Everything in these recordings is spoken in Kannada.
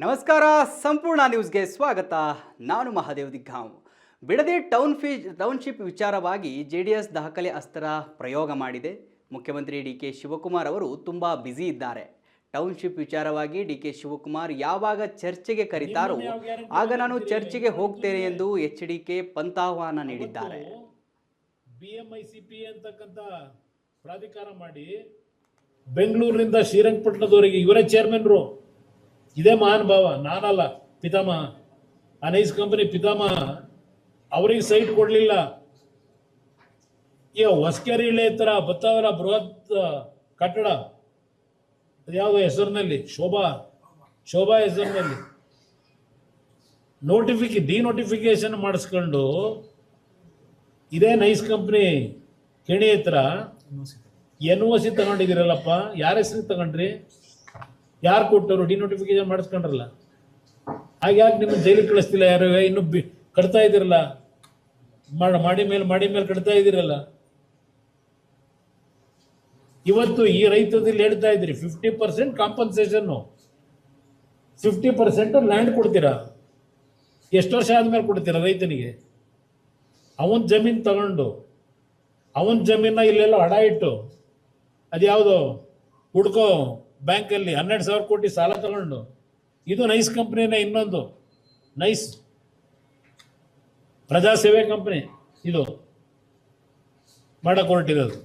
ನಮಸ್ಕಾರ, ಸಂಪೂರ್ಣ ನ್ಯೂಸ್ಗೆ ಸ್ವಾಗತ. ನಾನು ಮಹಾದೇವ್ ದಿಗ್ಗಾಂವ್. ಬಿಡದಿ ಟೌನ್ಶಿಪ್ ವಿಚಾರವಾಗಿ ಜೆಡಿಎಸ್ ದಾಖಲೆ ಅಸ್ತ್ರ ಪ್ರಯೋಗ ಮಾಡಿದೆ. ಮುಖ್ಯಮಂತ್ರಿ ಡಿ.ಕೆ. ಶಿವಕುಮಾರ್ ಅವರು ತುಂಬ ಬ್ಯುಸಿ ಇದ್ದಾರೆ. ಟೌನ್ಶಿಪ್ ವಿಚಾರವಾಗಿ ಡಿ.ಕೆ. ಶಿವಕುಮಾರ್ ಯಾವಾಗ ಚರ್ಚೆಗೆ ಕರೀತಾರೋ ಆಗ ನಾನು ಚರ್ಚೆಗೆ ಹೋಗ್ತೇನೆ ಎಂದು ಎಚ್.ಡಿ.ಕೆ. ಪಂಥಾಹ್ವಾನ ನೀಡಿದ್ದಾರೆ. BMICP ಅಂತಕ್ಕಂಥ ಪ್ರಾಧಿಕಾರ ಮಾಡಿ ಬೆಂಗಳೂರಿನಿಂದ ಶ್ರೀರಂಗಪಟ್ಟಣದವರೆಗೆ ಇವರೇ ಚೇರ್ಮನ್ರು. ಇದೇ ಮಹಾನ್ ಭಾವ, ನಾನಲ್ಲ, ಪಿತಾಮಹ. ಅನೈಸ್ ಕಂಪನಿ ಪಿತಾಮಹ ಅವರಿಗೆ ಸೈಟ್ ಕೊಡಲಿಲ್ಲ. ಈಗ ಹೊಸಕೆರೆ ಇಳೆ ತರ ಬತ್ತಾವರ ಬೃಹತ್ ಕಟ್ಟಡ ಯಾವುದೋ ಹೆಸರಿನಲ್ಲಿ ಶೋಭಾ ಹೆಸರಿನಲ್ಲಿ ಡಿನೋಟಿಫಿಕೇಶನ್ ಮಾಡಿಸ್ಕೊಂಡು ಇದೇ ನೈಸ್ ಕಂಪ್ನಿ ಕೆಣಿ ಹತ್ರ NOC ತಗೊಂಡಿದ್ದೀರಲ್ಲಪ್ಪ. ಯಾರ ಹೆಸರಿಗೆ ತಗೊಂಡ್ರಿ? ಯಾರು ಕೊಟ್ಟವರು? ಡಿನೋಟಿಫಿಕೇಶನ್ ಮಾಡಿಸ್ಕೊಂಡ್ರಲ್ಲ. ಹಾಗೆ ಯಾಕೆ ನಿಮ್ಮನ್ನು ಜೈಲಿಗೆ ಕಳಿಸ್ತಿಲ್ಲ? ಯಾರು ಇನ್ನು ಕಟ್ತಾ ಇದ್ದೀರಲ್ಲ, ಮಾಡಿ ಮೇಲೆ ಕಟ್ತಾ ಇದ್ದೀರಲ್ಲ. ಇವತ್ತು ಈ ರೈತದಲ್ಲಿ ಹೇಳ್ತಾ ಇದ್ದೀರಿ 50% ಕಾಂಪನ್ಸೇಷನ್ನು, 50% ಲ್ಯಾಂಡ್ ಕೊಡ್ತೀರಾ. ಎಷ್ಟು ವರ್ಷ ಆದ್ಮೇಲೆ ಕೊಡ್ತೀರಾ ರೈತನಿಗೆ? ಅವನ ಜಮೀನು ತಗೊಂಡು ಅವನ ಜಮೀನ ಇಲ್ಲೆಲ್ಲ ಅಡ ಇಟ್ಟು ಅದ್ಯಾವುದೋ ಹುಡ್ಕೋ ಬ್ಯಾಂಕಲ್ಲಿ 12,000 ಕೋಟಿ ಸಾಲ ತಗೊಂಡು, ಇದು ನೈಸ್ ಕಂಪ್ನಿನೇ. ಇನ್ನೊಂದು ನೈಸ್ ಪ್ರಜಾಸೇವೆ ಕಂಪ್ನಿ ಇದು ಮಾಡಕ್ಕೆ ಹೊರಟಿರೋದು.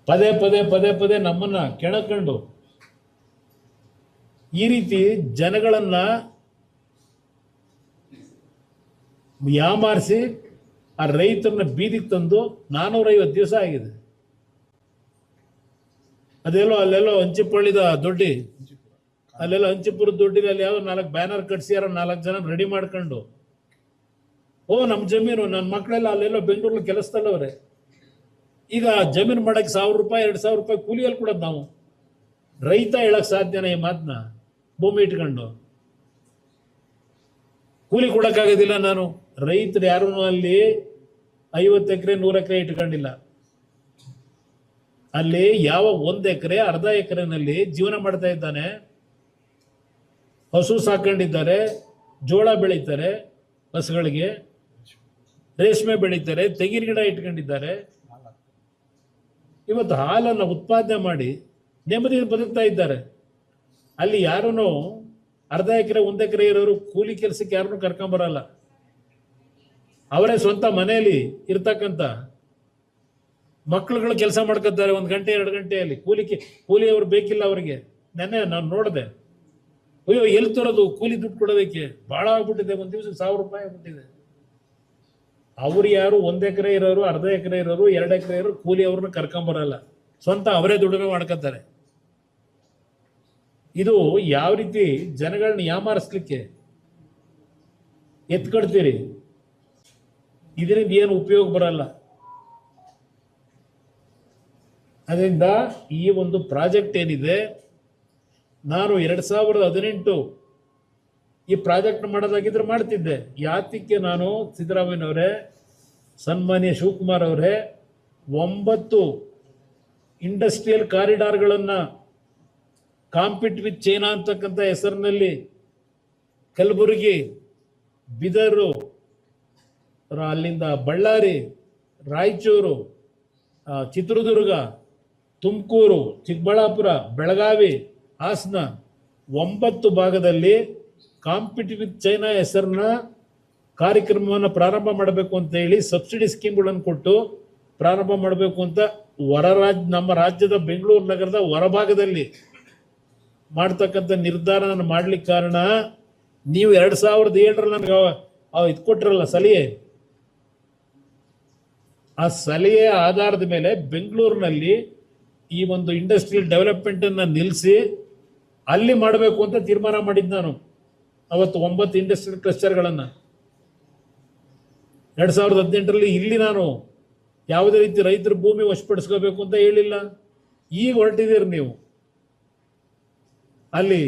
ಪದೇ ನಮ್ಮನ್ನ ಕೆಣಕೊಂಡು ಈ ರೀತಿ ಜನಗಳನ್ನ ಯಾಮಾರಿಸಿ ಆ ರೈತರನ್ನ ಬೀದಿಗೆ ತಂದು 450 ದಿವಸ ಆಗಿದೆ. ಅಲ್ಲೆಲ್ಲೋ ಹಂಚಿಪಳ್ಳಿದ ದೊಡ್ಡಿ, ಅಲ್ಲೆಲ್ಲೋ ಹಂಚಿಪುರದ ದೊಡ್ಡಿಲಿ ಅಲ್ಲಿ ಯಾವುದೋ 4 ಬ್ಯಾನರ್ ಕಟ್ಸಿಯಾರ, 4 ಜನ ರೆಡಿ ಮಾಡ್ಕೊಂಡು, ನಮ್ಮ ಜಮೀನು, ನನ್ನ ಮಕ್ಕಳೆಲ್ಲ ಅಲ್ಲೆಲ್ಲೋ ಬೆಂಗಳೂರಲ್ಲಿ ಕೆಲಸದಲ್ಲವ್ರೆ. ಈಗ ಜಮೀನು ಮಾಡಕ್ಕೆ 1,000 ರೂಪಾಯಿ 2,000 ರೂಪಾಯಿ ಕೂಲಿಯಲ್ಲಿ ಕೊಡೋದು ನಾವು. ರೈತ ಹೇಳಕ್ ಸಾಧ್ಯನ ಈ ಮಾತನ್ನ? ಭೂಮಿ ಇಟ್ಕೊಂಡು ಕೂಲಿ ಕೊಡಕ್ಕಾಗೋದಿಲ್ಲ. ನಾನು ರೈತರು ಯಾರು ಅಲ್ಲಿ 50 ಎಕರೆ 100 ಎಕರೆ ಇಟ್ಕೊಂಡಿಲ್ಲ. ಅಲ್ಲಿ ಯಾವ 1 ಎಕರೆ ಅರ್ಧ ಎಕರೆನಲ್ಲಿ ಜೀವನ ಮಾಡ್ತಾ ಇದ್ದಾನೆ. ಹಸು ಸಾಕೊಂಡಿದ್ದಾರೆ, ಜೋಳ ಬೆಳೀತಾರೆ, ಹಸುಗಳಿಗೆ ರೇಷ್ಮೆ ಬೆಳೀತಾರೆ, ತೆಂಗಿನ ಗಿಡ ಇಟ್ಕೊಂಡಿದ್ದಾರೆ. ಇವತ್ತು ಹಾಲನ್ನು ಉತ್ಪಾದನೆ ಮಾಡಿ ನೆಮ್ಮದಿ ಬದುಕ್ತಾ ಇದ್ದಾರೆ. ಅಲ್ಲಿ ಯಾರೂ ಅರ್ಧ ಎಕರೆ 1 ಎಕರೆ ಇರೋರು ಕೂಲಿ ಕೆಲಸಕ್ಕೆ ಯಾರನ್ನೂ ಕರ್ಕೊಂಬರಲ್ಲ. ಅವರೇ ಸ್ವಂತ ಮನೆಯಲ್ಲಿ ಇರ್ತಕ್ಕಂಥ ಮಕ್ಕಳುಗಳು ಕೆಲಸ ಮಾಡ್ಕೊತಾರೆ 1 ಗಂಟೆ 2 ಗಂಟೆಯಲ್ಲಿ. ಕೂಲಿಯವರು ಬೇಕಿಲ್ಲ ಅವರಿಗೆ. ನೆನ್ನೆ ನಾನು ನೋಡಿದೆ, ಅಯ್ಯೋ ಎಲ್ಲಿ ತರೋದು ಕೂಲಿ ದುಡ್ಡು ಕೊಡೋದಕ್ಕೆ ಭಾಳ ಆಗ್ಬಿಟ್ಟಿದೆ, ಒಂದು ದಿವಸಕ್ಕೆ 1,000 ರೂಪಾಯಿ ಆಗ್ಬಿಟ್ಟಿದೆ. ಅವ್ರು ಯಾರು 1 ಎಕರೆ ಇರೋರು, ಅರ್ಧ ಎಕರೆ ಇರೋರು, 2 ಎಕರೆ ಇರೋರು ಕೂಲಿ ಅವ್ರನ್ನ ಕರ್ಕೊಂಬರಲ್ಲ. ಸ್ವಂತ ಅವರೇ ದುಡಿಮೆ ಮಾಡ್ಕೊತಾರೆ. ಇದು ಯಾವ ರೀತಿ ಜನಗಳನ್ನ ಯಾಮಾರಿಸ್ಲಿಕ್ಕೆ ಎತ್ಕೊಡ್ತೀರಿ? ಇದರಿಂದ ಏನು ಉಪಯೋಗ ಬರಲ್ಲ. ಅದರಿಂದ ಈ ಒಂದು ಪ್ರಾಜೆಕ್ಟ್ ಏನಿದೆ, ನಾನು 2018 ಈ ಪ್ರಾಜೆಕ್ಟ್ ಮಾಡೋದಾಗಿದ್ರೆ ಮಾಡ್ತಿದ್ದೆ. ಯಾತಕ್ಕೆ ನಾನು ಸಿದ್ದರಾಮಯ್ಯನವರೇ, ಸನ್ಮಾನ್ಯ ಶಿವಕುಮಾರ್ ಅವರೇ 9 ಇಂಡಸ್ಟ್ರಿಯಲ್ ಕಾರಿಡಾರ್ಗಳನ್ನು ಕಾಂಪೀಟ್ ವಿತ್ ಚೈನಾ ಅಂತಕ್ಕಂಥ ಹೆಸರಿನಲ್ಲಿ ಕಲಬುರಗಿ, ಬೀದರು, ಅಲ್ಲಿಂದ ಬಳ್ಳಾರಿ, ರಾಯಚೂರು, ಚಿತ್ರದುರ್ಗ, ತುಮಕೂರು, ಚಿಕ್ಕಬಳ್ಳಾಪುರ, ಬೆಳಗಾವಿ, ಹಾಸನ 9 ಭಾಗದಲ್ಲಿ ಕಾಂಪೀಟ್ ವಿತ್ ಚೈನಾ ಹೆಸರನ್ನ ಕಾರ್ಯಕ್ರಮವನ್ನು ಪ್ರಾರಂಭ ಮಾಡಬೇಕು ಅಂತ ಹೇಳಿ ಸಬ್ಸಿಡಿ ಸ್ಕೀಮ್ಗಳನ್ನು ಕೊಟ್ಟು ಪ್ರಾರಂಭ ಮಾಡಬೇಕು ಅಂತ ನಮ್ಮ ರಾಜ್ಯದ ಬೆಂಗಳೂರು ನಗರದ ಹೊರಭಾಗದಲ್ಲಿ ಮಾಡ್ತಕ್ಕಂಥ ನಿರ್ಧಾರ ನಾನು ಮಾಡ್ಲಿಕ್ಕೆ ಕಾರಣ, ನೀವು 2007ರಲ್ಲಿ ನನಗೆ ಇದು ಕೊಟ್ಟಿರಲ್ಲ ಸಲಹೆ. ಆ ಸಲಹೆಯ ಆಧಾರದ ಮೇಲೆ ಬೆಂಗಳೂರಿನಲ್ಲಿ ಈ ಒಂದು ಇಂಡಸ್ಟ್ರಿಯಲ್ ಡೆವಲಪ್ಮೆಂಟನ್ನು ನಿಲ್ಲಿಸಿ ಅಲ್ಲಿ ಮಾಡಬೇಕು ಅಂತ ತೀರ್ಮಾನ ಮಾಡಿದ್ದು ನಾನು. ಅವತ್ತು 9 ಇಂಡಸ್ಟ್ರಿಯಲ್ ಕ್ಲಸ್ಟರ್ಗಳನ್ನು 2018ರಲ್ಲಿ ಇಲ್ಲಿ ನಾನು ಯಾವುದೇ ರೀತಿ ರೈತರ ಭೂಮಿ ವಶಪಡಿಸ್ಕೋಬೇಕು ಅಂತ ಹೇಳಿಲ್ಲ. ಈಗ ಹೊರಟಿದ್ದೀರಿ ನೀವು. ಅಲ್ಲಿ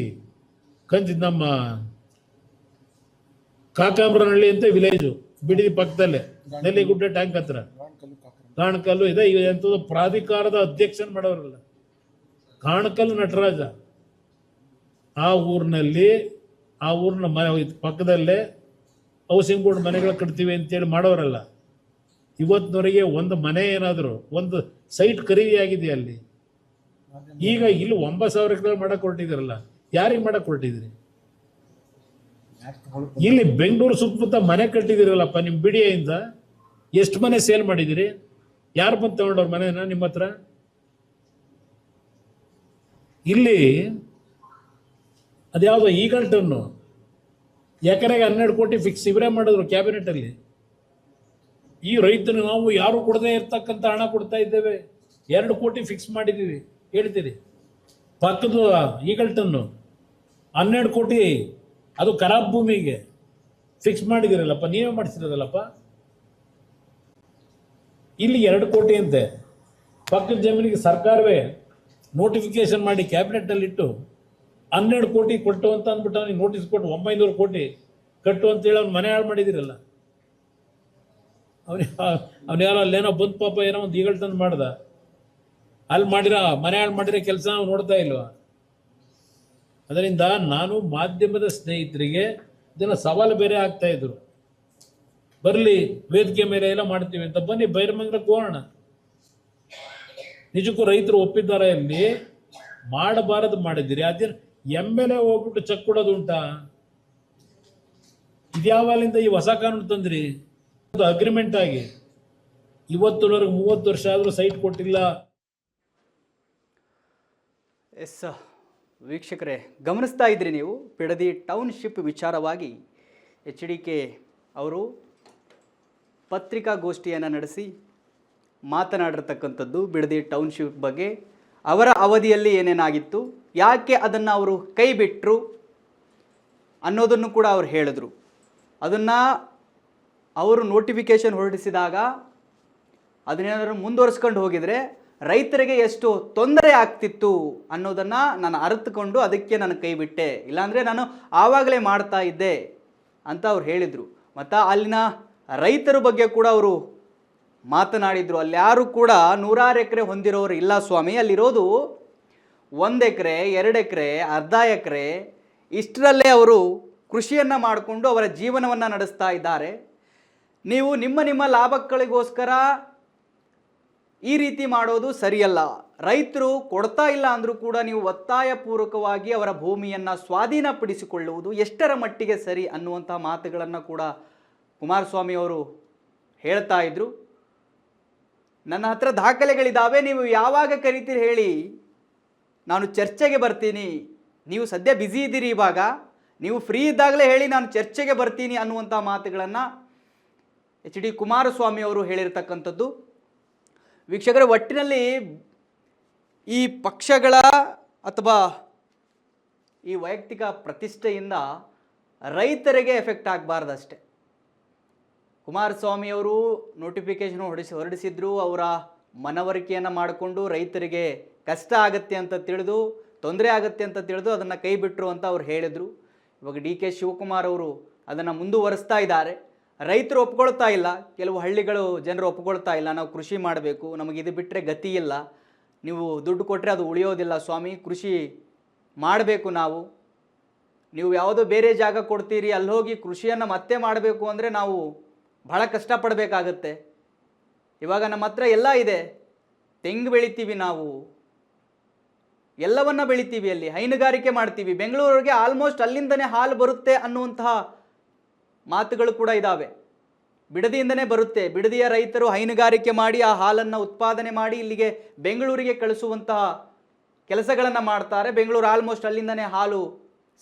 ನಮ್ಮ ಕಾಕಾಮ್ರನಹಳ್ಳಿ ಅಂತ ವಿಲೇಜು, ಬಿಡಿದಿ ಪಕ್ಕದಲ್ಲೇ, ನೆಲ್ಲಿಗುಡ್ಡೆ ಟ್ಯಾಂಕ್ ಹತ್ರ ಕಾಣಕಲ್ಲು ಇದೆ. ಎಂಥದ್ದು ಪ್ರಾಧಿಕಾರದ ಅಧ್ಯಕ್ಷನ್ ಮಾಡೋರಲ್ಲ, ಕಾಣಕಲ್ಲು ನಟರಾಜ ಆ ಊರಿನಲ್ಲಿ ಆ ಊರಿನ ಪಕ್ಕದಲ್ಲೇ ಹೌಸಿಂಗ್ ಬೋರ್ಡ್ ಮನೆಗಳು ಕಟ್ತೀವಿ ಅಂತೇಳಿ ಮಾಡೋರಲ್ಲ. ಇವತ್ತಿನವರೆಗೆ ಒಂದು ಮನೆ ಏನಾದರೂ ಒಂದು ಸೈಟ್ ಖರೀದಿ ಆಗಿದೆಯಾ ಅಲ್ಲಿ? ಈಗ ಇಲ್ಲಿ 9,000 ಎಕರೆ ಮಾಡಕ್ ಹೊರಟಿದ್ರಲ್ಲ, ಯಾರಿಗೆ ಮಾಡಕ್ ಹೊರಟಿದ್ರಿ? ಇಲ್ಲಿ ಬೆಂಗಳೂರು ಸುತ್ತಮುತ್ತ ಮನೆ ಕಟ್ಟಿದಿರಲ್ಲಪ್ಪ ನಿಮ್ ಬಿಡಿಯಿಂದ. ಎಷ್ಟು ಮನೆ ಸೇಲ್ ಮಾಡಿದಿರಿ? ಯಾರು ಬಂದು ತಗೊಂಡವ್ರ ಮನೆನ ನಿಮ್ಮ ಹತ್ರ? ಇಲ್ಲಿ ಅದ್ಯಾವುದೋ ಈಗಲ್ಟನ್ನು ಎಕರೆಗೆ 12 ಕೋಟಿ ಫಿಕ್ಸ್ ಇವರೇ ಮಾಡಿದ್ರು ಕ್ಯಾಬಿನೆಟ್ ಅಲ್ಲಿ. ಈ ರೈತನು ನಾವು ಯಾರು ಕೊಡದೇ ಇರ್ತಕ್ಕಂಥ ಹಣ ಕೊಡ್ತಾ ಇದ್ದೇವೆ, 2 ಕೋಟಿ ಫಿಕ್ಸ್ ಮಾಡಿದ್ದೀವಿ ಹೇಳ್ತೀರಿ. ಪಕ್ಕದ ಈಗಲ್ಟನ್ನು 12 ಕೋಟಿ ಅದು ಖರಾಬ್ ಭೂಮಿಗೆ ಫಿಕ್ಸ್ ಮಾಡಿದಿರಲ್ಲಪ್ಪ, ನೀವೇ ಮಾಡಿಸಿರೋದಲ್ಲಪ್ಪ. ಇಲ್ಲಿ 2 ಕೋಟಿ ಅಂತೆ ಪಕ್ಕದ ಜಮೀನಿಗೆ ಸರ್ಕಾರವೇ ನೋಟಿಫಿಕೇಶನ್ ಮಾಡಿ ಕ್ಯಾಬಿನೆಟ್ ಅಲ್ಲಿ ಇಟ್ಟು 12 ಕೋಟಿ ಕೊಟ್ಟು ಅಂತ ಅಂದ್ಬಿಟ್ಟು ಅವನಿಗೆ ನೋಟಿಸ್ ಕೊಟ್ಟು 900 ಕೋಟಿ ಕಟ್ಟು ಅಂತೇಳಿ ಅವ್ನು ಮನೆ ಹಾಳು ಮಾಡಿದಿರಲ್ಲ. ಅವ್ನು ಯಾರೋ ಅಲ್ಲೇನೋ ಬಂದು ಪಾಪ ಏನೋ ಒಂದು ಈಗಲ್ಟನ್ ಮಾಡ್ದ, ಅಲ್ಲಿ ಮಾಡಿರೋ ಮನೆ ಹಾಳು ಮಾಡಿರೋ ಕೆಲಸ ನಾವು ನೋಡ್ತಾ ಇಲ್ವಾ? ಅದರಿಂದ ನಾನು ಮಾಧ್ಯಮದ ಸ್ನೇಹಿತರಿಗೆ ಇದನ್ನು ಸವಾಲು ಬೇರೆ ಆಗ್ತಾ ಇದ್ರು, ಬರಲಿ ವೇದಿಕೆ ಮೇಲೆ ಎಲ್ಲ ಮಾಡ್ತೀವಿ ಅಂತ. ಬನ್ನಿ ಬೈರಮಂಗಲಕ್ಕೆ ಹೋಗೋಣ. ನಿಜಕ್ಕೂ ರೈತರು ಒಪ್ಪಿದ್ದಾರೆ, ಅಲ್ಲಿ ಮಾಡಬಾರದು ಮಾಡಿದ್ದೀರಿ. ಅದೇನು MLA ಹೋಗ್ಬಿಟ್ಟು ಚೆಕ್ ಕೊಡೋದು ಉಂಟಾ? ಇದ್ಯಾವಾಲಿಂದ ಈ ಹೊಸ ಕಾನೂನು ತಂದ್ರಿ? ಅಗ್ರಿಮೆಂಟ್ ಆಗಿ ಇವತ್ತಿನವರೆಗೆ 30 ವರ್ಷ ಆದರೂ ಸೈಟ್ ಕೊಟ್ಟಿಲ್ಲ. ಎಸ್ ವೀಕ್ಷಕರೇ, ಗಮನಿಸ್ತಾ ಇದ್ರಿ ನೀವು ಬಿಡದಿ ಟೌನ್ಶಿಪ್ ವಿಚಾರವಾಗಿ HDK ಅವರು ಪತ್ರಿಕಾಗೋಷ್ಠಿಯನ್ನು ನಡೆಸಿ ಮಾತನಾಡಿರ್ತಕ್ಕಂಥದ್ದು. ಬಿಡದಿ ಟೌನ್ಶಿಪ್ ಬಗ್ಗೆ ಅವರ ಅವಧಿಯಲ್ಲಿ ಏನೇನಾಗಿತ್ತು, ಯಾಕೆ ಅದನ್ನು ಅವರು ಕೈ ಬಿಟ್ಟರು ಅನ್ನೋದನ್ನು ಕೂಡ ಅವರು ಹೇಳಿದ್ರು. ಅದನ್ನು ಅವರು ನೋಟಿಫಿಕೇಷನ್ ಹೊರಡಿಸಿದಾಗ ಅದನ್ನೇನಾದರೂ ಮುಂದುವರಿಸ್ಕೊಂಡು ಹೋಗಿದರೆ ರೈತರಿಗೆ ಎಷ್ಟು ತೊಂದರೆ ಆಗ್ತಿತ್ತು ಅನ್ನೋದನ್ನು ನಾನು ಅರಿತುಕೊಂಡು ಅದಕ್ಕೆ ನಾನು ಕೈ ಬಿಟ್ಟೆ, ಇಲ್ಲಾಂದರೆ ನಾನು ಆವಾಗಲೇ ಮಾಡ್ತಾ ಇದ್ದೆ ಅಂತ ಅವ್ರು ಹೇಳಿದರು. ಮತ್ತು ಅಲ್ಲಿನ ರೈತರ ಬಗ್ಗೆ ಕೂಡ ಅವರು ಮಾತನಾಡಿದರು. ಅಲ್ಲಿ ಯಾರು ಕೂಡ 100 ಎಕರೆ ಹೊಂದಿರೋರು ಇಲ್ಲ ಸ್ವಾಮಿ, ಅಲ್ಲಿರೋದು 1 ಎಕರೆ 2 ಎಕರೆ ಅರ್ಧ ಎಕರೆ ಇಷ್ಟರಲ್ಲೇ ಅವರು ಕೃಷಿಯನ್ನು ಮಾಡಿಕೊಂಡು ಅವರ ಜೀವನವನ್ನು ನಡೆಸ್ತಾ ಇದ್ದಾರೆ. ನೀವು ನಿಮ್ಮ ಲಾಭಗಳಿಗೋಸ್ಕರ ಈ ರೀತಿ ಮಾಡೋದು ಸರಿಯಲ್ಲ. ರೈತರು ಕೊಡ್ತಾ ಇಲ್ಲ ಅಂದರೂ ಕೂಡ ನೀವು ಒತ್ತಾಯಪೂರ್ವಕವಾಗಿ ಅವರ ಭೂಮಿಯನ್ನು ಸ್ವಾಧೀನಪಡಿಸಿಕೊಳ್ಳುವುದು ಎಷ್ಟರ ಮಟ್ಟಿಗೆ ಸರಿ ಅನ್ನುವಂಥ ಮಾತುಗಳನ್ನು ಕೂಡ ಕುಮಾರಸ್ವಾಮಿ ಅವರು ಹೇಳ್ತಾ ಇದ್ರು. ನನ್ನ ಹತ್ರ ದಾಖಲೆಗಳಿದ್ದಾವೆ, ನೀವು ಯಾವಾಗ ಕರಿತೀರಿ ಹೇಳಿ, ನಾನು ಚರ್ಚೆಗೆ ಬರ್ತೀನಿ. ನೀವು ಸದ್ಯ ಬ್ಯುಸಿ ಇದ್ದೀರಿ, ಇವಾಗ ನೀವು ಫ್ರೀ ಇದ್ದಾಗಲೇ ಹೇಳಿ, ನಾನು ಚರ್ಚೆಗೆ ಬರ್ತೀನಿ ಅನ್ನುವಂಥ ಮಾತುಗಳನ್ನು HD ಕುಮಾರಸ್ವಾಮಿ ಅವರು ಹೇಳಿರ್ತಕ್ಕಂಥದ್ದು. ವೀಕ್ಷಕರ, ಒಟ್ಟಿನಲ್ಲಿ ಈ ಪಕ್ಷಗಳ ಅಥವಾ ಈ ವೈಯಕ್ತಿಕ ಪ್ರತಿಷ್ಠೆಯಿಂದ ರೈತರಿಗೆ ಎಫೆಕ್ಟ್ ಆಗಬಾರ್ದಷ್ಟೆ. ಕುಮಾರಸ್ವಾಮಿ ಅವರು ನೋಟಿಫಿಕೇಶನ್ ಹೊರಡಿಸಿದ್ರು, ಅವರ ಮನವರಿಕೆಯನ್ನು ಮಾಡಿಕೊಂಡು ರೈತರಿಗೆ ಕಷ್ಟ ಆಗತ್ತೆ ಅಂತ ತಿಳಿದು, ತೊಂದರೆ ಆಗುತ್ತೆ ಅಂತ ತಿಳಿದು ಅದನ್ನು ಕೈ ಬಿಟ್ಟರು ಅಂತ ಅವ್ರು ಹೇಳಿದರು. ಇವಾಗ DK ಶಿವಕುಮಾರ್ ಅವರು ಅದನ್ನು ಮುಂದುವರಿಸ್ತಾ ಇದ್ದಾರೆ. ರೈತರು ಒಪ್ಕೊಳ್ತಾ ಇಲ್ಲ, ಕೆಲವು ಹಳ್ಳಿಗಳು ಜನರು ಒಪ್ಕೊಳ್ತಾ ಇಲ್ಲ. ನಾವು ಕೃಷಿ ಮಾಡಬೇಕು, ನಮಗೆ ಇದು ಬಿಟ್ಟರೆ ಗತಿ ಇಲ್ಲ, ನೀವು ದುಡ್ಡು ಕೊಟ್ಟರೆ ಅದು ಉಳಿಯೋದಿಲ್ಲ ಸ್ವಾಮಿ, ಕೃಷಿ ಮಾಡಬೇಕು ನಾವು, ನೀವು ಯಾವುದೋ ಬೇರೆ ಜಾಗ ಕೊಡ್ತೀರಿ, ಅಲ್ಲಿ ಹೋಗಿ ಕೃಷಿಯನ್ನು ಮತ್ತೆ ಮಾಡಬೇಕು ಅಂದರೆ ನಾವು ಭಾಳ ಕಷ್ಟಪಡಬೇಕಾಗತ್ತೆ. ಇವಾಗ ನಮ್ಮ ಹತ್ರ ಎಲ್ಲ ಇದೆ, ತೆಂಗು ಬೆಳಿತೀವಿ, ನಾವು ಎಲ್ಲವನ್ನ ಬೆಳಿತೀವಿ, ಅಲ್ಲಿ ಹೈನುಗಾರಿಕೆ ಮಾಡ್ತೀವಿ, ಬೆಂಗಳೂರಿಗೆ ಆಲ್ಮೋಸ್ಟ್ ಅಲ್ಲಿಂದನೇ ಹಾಲು ಬರುತ್ತೆ ಅನ್ನುವಂತಹ ಮಾತುಗಳು ಕೂಡ ಇದ್ದಾವೆ. ಬಿಡದಿಯಿಂದನೇ ಬರುತ್ತೆ. ಬಿಡದಿಯ ರೈತರು ಹೈನುಗಾರಿಕೆ ಮಾಡಿ ಆ ಹಾಲನ್ನು ಉತ್ಪಾದನೆ ಮಾಡಿ ಇಲ್ಲಿಗೆ ಬೆಂಗಳೂರಿಗೆ ಕಳಿಸುವಂತಹ ಕೆಲಸಗಳನ್ನು ಮಾಡ್ತಾರೆ. ಬೆಂಗಳೂರು ಆಲ್ಮೋಸ್ಟ್ ಅಲ್ಲಿಂದನೇ ಹಾಲು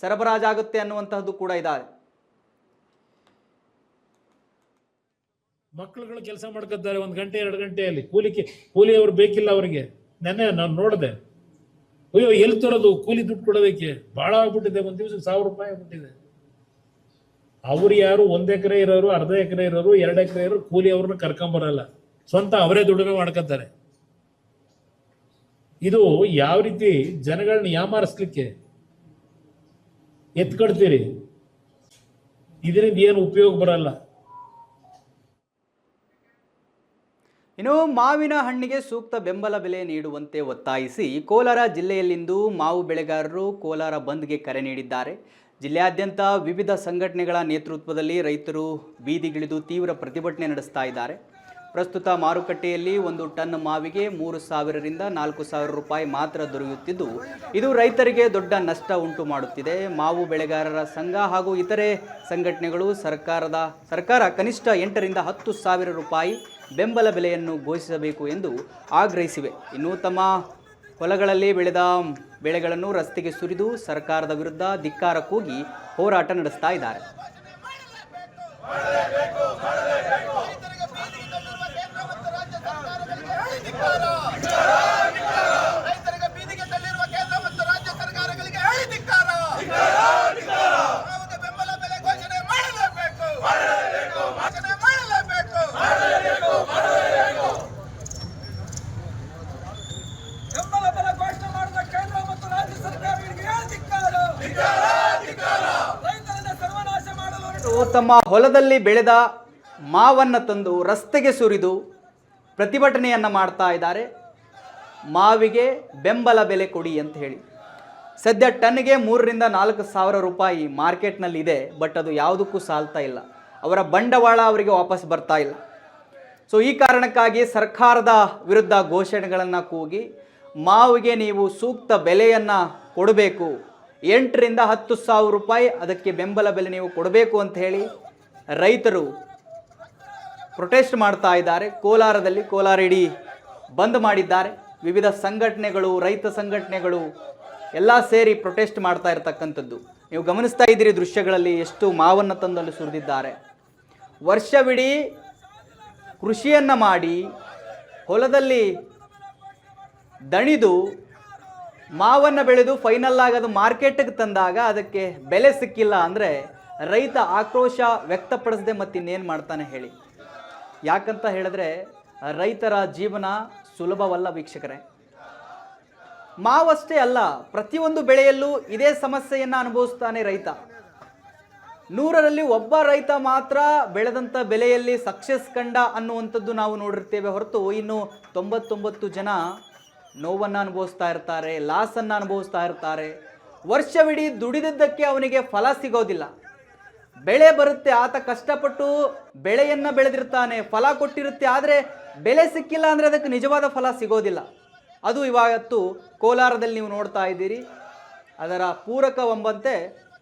ಸರಬರಾಜಾಗುತ್ತೆ ಅನ್ನುವಂತಹದ್ದು ಕೂಡ ಇದ್ದಾರೆ. ಮಕ್ಕಳುಗಳು ಕೆಲಸ ಮಾಡ್ಕೊತಾರೆ 1 ಗಂಟೆ 2 ಗಂಟೆಯಲ್ಲಿ. ಕೂಲಿ ಅವರು ಬೇಕಿಲ್ಲ ಅವರಿಗೆ. ನೆನ್ನೆ ನಾನು ನೋಡಿದೆ, ಅಯ್ಯೋ ಎಲ್ಲಿ ತರೋದು ಕೂಲಿ ದುಡ್ಡು ಕೊಡೋದಕ್ಕೆ ಭಾಳ ಆಗ್ಬಿಟ್ಟಿದೆ, ಒಂದು ದಿವಸಕ್ಕೆ 1000 ರೂಪಾಯಿ ಆಗ್ಬಿಟ್ಟಿದೆ. ಅವ್ರು ಯಾರು 1 ಎಕರೆ ಇರೋರು, ಅರ್ಧ ಎಕರೆ ಇರೋರು, 2 ಎಕರೆ ಇರೋರು ಕೂಲಿ ಅವ್ರನ್ನ ಕರ್ಕೊಂಬರಲ್ಲ, ಸ್ವಂತ ಅವರೇ ದುಡಿಮೆ ಮಾಡ್ಕೊತಾರೆ. ಇದು ಯಾವ ರೀತಿ ಜನಗಳನ್ನ ಯಾಮಾರಿಸ್ಲಿಕ್ಕೆ ಎತ್ಕೊಡ್ತೀರಿ? ಇದರಿಂದ ಏನು ಉಪಯೋಗ ಬರಲ್ಲ. ಇನ್ನು ಮಾವಿನ ಹಣ್ಣಿಗೆ ಸೂಕ್ತ ಬೆಂಬಲ ಬೆಲೆ ನೀಡುವಂತೆ ಒತ್ತಾಯಿಸಿ ಕೋಲಾರ ಜಿಲ್ಲೆಯಲ್ಲಿಂದು ಮಾವು ಬೆಳೆಗಾರರು ಕೋಲಾರ ಬಂದ್ಗೆ ಕರೆ ನೀಡಿದ್ದಾರೆ. ಜಿಲ್ಲೆಯಾದ್ಯಂತ ವಿವಿಧ ಸಂಘಟನೆಗಳ ನೇತೃತ್ವದಲ್ಲಿ ರೈತರು ಬೀದಿಗಿಳಿದು ತೀವ್ರ ಪ್ರತಿಭಟನೆ ನಡೆಸ್ತಾ ಇದ್ದಾರೆ. ಪ್ರಸ್ತುತ ಮಾರುಕಟ್ಟೆಯಲ್ಲಿ ಒಂದು ಟನ್ ಮಾವಿಗೆ 3,000 ರಿಂದ 4,000 ರೂಪಾಯಿ ಮಾತ್ರ ದೊರೆಯುತ್ತಿದ್ದು, ಇದು ರೈತರಿಗೆ ದೊಡ್ಡ ನಷ್ಟ ಉಂಟು ಮಾಡುತ್ತಿದೆ. ಮಾವು ಬೆಳೆಗಾರರ ಸಂಘ ಹಾಗೂ ಇತರೆ ಸಂಘಟನೆಗಳು ಸರ್ಕಾರ ಕನಿಷ್ಠ 8 ರಿಂದ 10,000 ರೂಪಾಯಿ ಬೆಂಬಲ ಬೆಲೆಯನ್ನು ಘೋಷಿಸಬೇಕು ಎಂದು ಆಗ್ರಹಿಸಿವೆ. ಇನ್ನು ತಮ್ಮ ಹೊಲಗಳಲ್ಲಿ ಬೆಳೆದ ಬೆಳೆಗಳನ್ನು ರಸ್ತೆಗೆ ಸುರಿದು ಸರ್ಕಾರದ ವಿರುದ್ಧ ಧಿಕ್ಕಾರ ಕೂಗಿ ಹೋರಾಟ ನಡೆಸ್ತಾ ಇದ್ದಾರೆ. ತಮ್ಮ ಹೊಲದಲ್ಲಿ ಬೆಳೆದ ಮಾವನ್ನು ತಂದು ರಸ್ತೆಗೆ ಸುರಿದು ಪ್ರತಿಭಟನೆಯನ್ನು ಮಾಡ್ತಾ ಇದ್ದಾರೆ. ಮಾವಿಗೆ ಬೆಂಬಲ ಬೆಲೆ ಕೊಡಿ ಅಂತ ಹೇಳಿ. ಸದ್ಯ ಟನ್ಗೆ 3 ರಿಂದ 4,000 ರೂಪಾಯಿ ಮಾರ್ಕೆಟ್ನಲ್ಲಿ ಇದೆ. ಬಟ್ ಅದು ಯಾವುದಕ್ಕೂ ಸಾಲ್ತಾ ಇಲ್ಲ. ಅವರ ಬಂಡವಾಳ ಅವರಿಗೆ ವಾಪಸ್ ಬರ್ತಾ ಇಲ್ಲ. ಸೊ ಈ ಕಾರಣಕ್ಕಾಗಿ ಸರ್ಕಾರದ ವಿರುದ್ಧ ಘೋಷಣೆಗಳನ್ನು ಕೂಗಿ ಮಾವಿಗೆ ನೀವು ಸೂಕ್ತ ಬೆಲೆಯನ್ನು ಕೊಡಬೇಕು, 8 ರಿಂದ 10,000 ರೂಪಾಯಿ ಅದಕ್ಕೆ ಬೆಂಬಲ ಬೆಲೆ ನೀವು ಕೊಡಬೇಕು ಅಂತ ಹೇಳಿ ರೈತರು ಪ್ರೊಟೆಸ್ಟ್ ಮಾಡ್ತಾ ಇದ್ದಾರೆ. ಕೋಲಾರ ಇಡೀ ಬಂದ್ ಮಾಡಿದ್ದಾರೆ. ವಿವಿಧ ಸಂಘಟನೆಗಳು, ರೈತ ಸಂಘಟನೆಗಳು ಎಲ್ಲ ಸೇರಿ ಪ್ರೊಟೆಸ್ಟ್ ಮಾಡ್ತಾ ಇರತಕ್ಕಂಥದ್ದು ನೀವು ಗಮನಿಸ್ತಾ ಇದ್ದೀರಿ. ದೃಶ್ಯಗಳಲ್ಲಿ ಎಷ್ಟು ಮಾವನ್ನು ತಂದಲ್ಲಿ ಸುರಿದಿದ್ದಾರೆ. ವರ್ಷವಿಡೀ ಕೃಷಿಯನ್ನು ಮಾಡಿ ಹೊಲದಲ್ಲಿ ದಣಿದು ಮಾವನ್ನು ಬೆಳೆದು ಫೈನಲ್ ಆಗಿ ಅದು ಮಾರ್ಕೆಟ್ಗೆ ತಂದಾಗ ಅದಕ್ಕೆ ಬೆಲೆ ಸಿಕ್ಕಿಲ್ಲ ಅಂದರೆ ರೈತ ಆಕ್ರೋಶ ವ್ಯಕ್ತಪಡಿಸದೆ ಮತ್ತಿನ್ನೇನು ಮಾಡ್ತಾನೆ ಹೇಳಿ. ಯಾಕಂತ ಹೇಳಿದ್ರೆ ರೈತರ ಜೀವನ ಸುಲಭವಲ್ಲ ವೀಕ್ಷಕರೇ. ಮಾವಷ್ಟೇ ಅಲ್ಲ, ಪ್ರತಿಯೊಂದು ಬೆಳೆಯಲ್ಲೂ ಇದೇ ಸಮಸ್ಯೆಯನ್ನು ಅನುಭವಿಸ್ತಾನೆ ರೈತ. 100ರಲ್ಲಿ ಒಬ್ಬ ರೈತ ಮಾತ್ರ ಬೆಳೆದಂಥ ಬೆಲೆಯಲ್ಲಿ ಸಕ್ಸಸ್ ಕಂಡ ಅನ್ನುವಂಥದ್ದು ನಾವು ನೋಡಿರ್ತೇವೆ ಹೊರತು ಇನ್ನು 99 ಜನ ನೋವನ್ನು ಅನುಭವಿಸ್ತಾ ಇರ್ತಾರೆ, ಲಾಸನ್ನು ಅನುಭವಿಸ್ತಾ ಇರ್ತಾರೆ. ವರ್ಷವಿಡೀ ದುಡಿದಿದ್ದಕ್ಕೆ ಅವನಿಗೆ ಫಲ ಸಿಗೋದಿಲ್ಲ. ಬೆಳೆ ಬರುತ್ತೆ, ಆತ ಕಷ್ಟಪಟ್ಟು ಬೆಳೆಯನ್ನು ಬೆಳೆದಿರ್ತಾನೆ, ಫಲ ಕೊಟ್ಟಿರುತ್ತೆ, ಆದರೆ ಬೆಲೆ ಸಿಕ್ಕಿಲ್ಲ ಅಂದರೆ ಅದಕ್ಕೆ ನಿಜವಾದ ಫಲ ಸಿಗೋದಿಲ್ಲ. ಅದು ಇವತ್ತು ಕೋಲಾರದಲ್ಲಿ ನೀವು ನೋಡ್ತಾ ಇದ್ದೀರಿ. ಅದರ ಪೂರಕವೆಂಬಂತೆ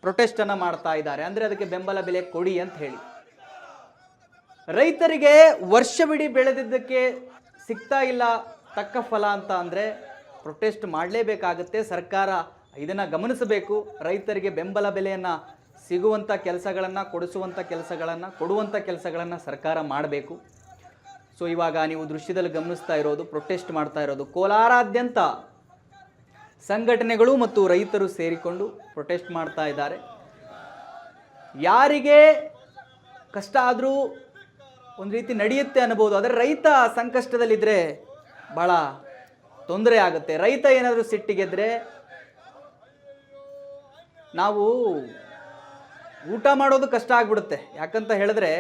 ಪ್ರೊಟೆಸ್ಟನ್ನು ಮಾಡ್ತಾ ಇದ್ದಾರೆ. ಅಂದರೆ ಅದಕ್ಕೆ ಬೆಂಬಲ ಬೆಲೆ ಕೊಡಿ ಅಂತ ಹೇಳಿ. ರೈತರಿಗೆ ವರ್ಷವಿಡೀ ಬೆಳೆದಿದ್ದಕ್ಕೆ ಸಿಗ್ತಾ ಇಲ್ಲ ತಕ್ಕ ಫಲ ಅಂತ ಅಂದರೆ ಪ್ರೊಟೆಸ್ಟ್ ಮಾಡಲೇಬೇಕಾಗುತ್ತೆ. ಸರ್ಕಾರ ಇದನ್ನು ಗಮನಿಸಬೇಕು. ರೈತರಿಗೆ ಬೆಂಬಲ ಬೆಲೆಯನ್ನು ಸಿಗುವಂಥ ಕೆಲಸಗಳನ್ನು ಕೊಡುವಂಥ ಕೆಲಸಗಳನ್ನು ಸರ್ಕಾರ ಮಾಡಬೇಕು. ಸೊ ಇವಾಗ ನೀವು ದೃಶ್ಯದಲ್ಲಿ ಗಮನಿಸ್ತಾ ಇರೋದು, ಪ್ರೊಟೆಸ್ಟ್ ಮಾಡ್ತಾ ಇರೋದು ಕೋಲಾರಾದ್ಯಂತ ಸಂಘಟನೆಗಳು ಮತ್ತು ರೈತರು ಸೇರಿಕೊಂಡು ಪ್ರೊಟೆಸ್ಟ್ ಮಾಡ್ತಾ ಇದ್ದಾರೆ. ಯಾರಿಗೆ ಕಷ್ಟ ಆದರೂ ಒಂದು ರೀತಿ ನಡೆಯುತ್ತೆ ಅನ್ನಬಹುದು. ಆದರೆ ರೈತ ಸಂಕಷ್ಟದಲ್ಲಿದ್ದರೆ ಭಾಳ ತೊಂದರೆ ಆಗುತ್ತೆ. ರೈತ ಏನಾದರೂ ಸಿಟ್ಟಿಗೆದ್ರೆ ನಾವು ಊಟ ಮಾಡೋದು ಕಷ್ಟ ಆಗಿಬಿಡುತ್ತೆ. ಯಾಕಂತ ಹೇಳಿದ್ರೆ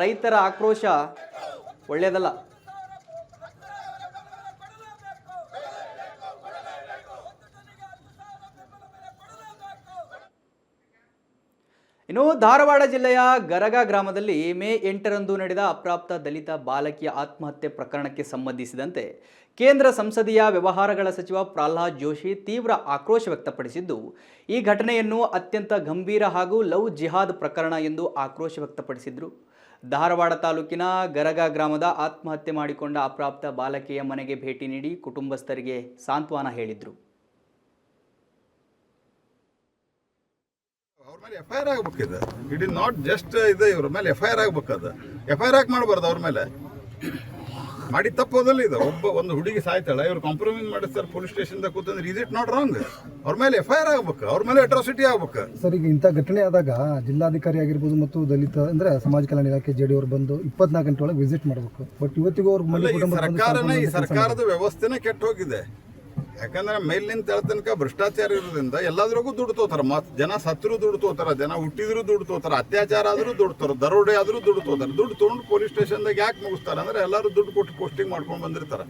ರೈತರ ಆಕ್ರೋಶ ಒಳ್ಳೆಯದಲ್ಲ. ಇನ್ನು ಧಾರವಾಡ ಜಿಲ್ಲೆಯ ಗರಗ ಗ್ರಾಮದಲ್ಲಿ ಮೇ 8ರಂದು ನಡೆದ ಅಪ್ರಾಪ್ತ ದಲಿತ ಬಾಲಕಿಯ ಆತ್ಮಹತ್ಯೆ ಪ್ರಕರಣಕ್ಕೆ ಸಂಬಂಧಿಸಿದಂತೆ ಕೇಂದ್ರ ಸಂಸದೀಯ ವ್ಯವಹಾರಗಳ ಸಚಿವ ಪ್ರಹ್ಲಾದ್ ಜೋಶಿ ತೀವ್ರ ಆಕ್ರೋಶ ವ್ಯಕ್ತಪಡಿಸಿದ್ದು, ಈ ಘಟನೆಯನ್ನು ಅತ್ಯಂತ ಗಂಭೀರ ಹಾಗೂ ಲವ್ ಜಿಹಾದ್ ಪ್ರಕರಣ ಎಂದು ಆಕ್ರೋಶ ವ್ಯಕ್ತಪಡಿಸಿದರು. ಧಾರವಾಡ ತಾಲೂಕಿನ ಗರಗ ಗ್ರಾಮದ ಆತ್ಮಹತ್ಯೆ ಮಾಡಿಕೊಂಡ ಅಪ್ರಾಪ್ತ ಬಾಲಕಿಯ ಮನೆಗೆ ಭೇಟಿ ನೀಡಿ ಕುಟುಂಬಸ್ಥರಿಗೆ ಸಾಂತ್ವನ ಹೇಳಿದರು. ಅವ್ರ ಮೇಲೆ FIR ಆಗ್ಬೇಕಿದೆ. ಇಟ್ ಇಸ್ ನಾಟ್ ಜಸ್ಟ್ ಇದೆ, ಇವ್ರ ಮೇಲೆ FIR ಆಗ್ಬೇಕದ. FIR ಹಾಕಿ ಮಾಡಬಾರ್ದು. ಅವ್ರ ಮೇಲೆ ಮಾಡಿ ತಪ್ಪೋದಲ್ಲಿ ಇದೆ. ಒಂದು ಹುಡುಗಿ ಸಾಯ್ತಾಳೆ, ಇವ್ರು ಕಾಂಪ್ರಮೈಸ್ ಮಾಡಿಸ್ತಾರೆ ಪೊಲೀಸ್ ಸ್ಟೇಷನ್ದಾಗ ಕೂತಂದ್ರೆ ಇಸ್ ಇಟ್ ನಾಟ್ ರಾಂಗ್? ಅವ್ರ ಮೇಲೆ FIR ಆಗ್ಬೇಕು, ಅವ್ರ ಮೇಲೆ ಅಟ್ರಾಸಿಟಿ ಆಗ್ಬೇಕು. ಸರ್, ಈಗ ಇಂಥ ಘಟನೆ ಆದಾಗ ಜಿಲ್ಲಾಧಿಕಾರಿ ಆಗಿರ್ಬೋದು ಮತ್ತು ದಲಿತ ಅಂದ್ರೆ ಸಮಾಜ ಕಲ್ಯಾಣ ಇಲಾಖೆ JD ಅವರು ಬಂದು 24 ಗಂಟೆ ಒಳಗೆ ವಿಸಿಟ್ ಮಾಡಬೇಕು. ಬಟ್ ಇವತ್ತಿಗೂ ಅವ್ರ ಮನೆ ಸರ್ಕಾರನೇ ಈ ಸರ್ಕಾರದ ವ್ಯವಸ್ಥೆನೇ ಕೆಟ್ಟ ಹೋಗಿದೆ. ಯಾಕಂದ್ರೆ ಮೇಲಿನ ತಳ ತನಕ ಭ್ರಷ್ಟಾಚಾರ ಇರೋದ್ರಿಂದ ಎಲ್ಲದ್ರಾಗೂ ದುಡ್ಡು ತೋತಾರ. ಜನ ಸತ್ರು ದುಡ್ಡು ತೋತಾರ, ಜನ ಹುಟ್ಟಿದ್ರು ದುಡ್ಡು ತೋತಾರ, ಅತ್ಯಾಚಾರ ಆದ್ರೂ ದುಡ್ಡು ತೋತಾರ, ದರೋಡೆ ಆದ್ರೂ ದುಡ್ಡು ತೋತಾರ. ದುಡ್ಡು ತೊಗೊಂಡು ಪೊಲೀಸ್ ಸ್ಟೇಷನ್ದಾಗ ಯಾಕೆ ಮುಗಿಸ್ತಾರೆ ಅಂದ್ರೆ ಎಲ್ಲರೂ ದುಡ್ಡು ಕೊಟ್ಟು ಪೋಸ್ಟಿಂಗ್ ಮಾಡ್ಕೊಂಡು ಬಂದಿರ್ತಾರೆ.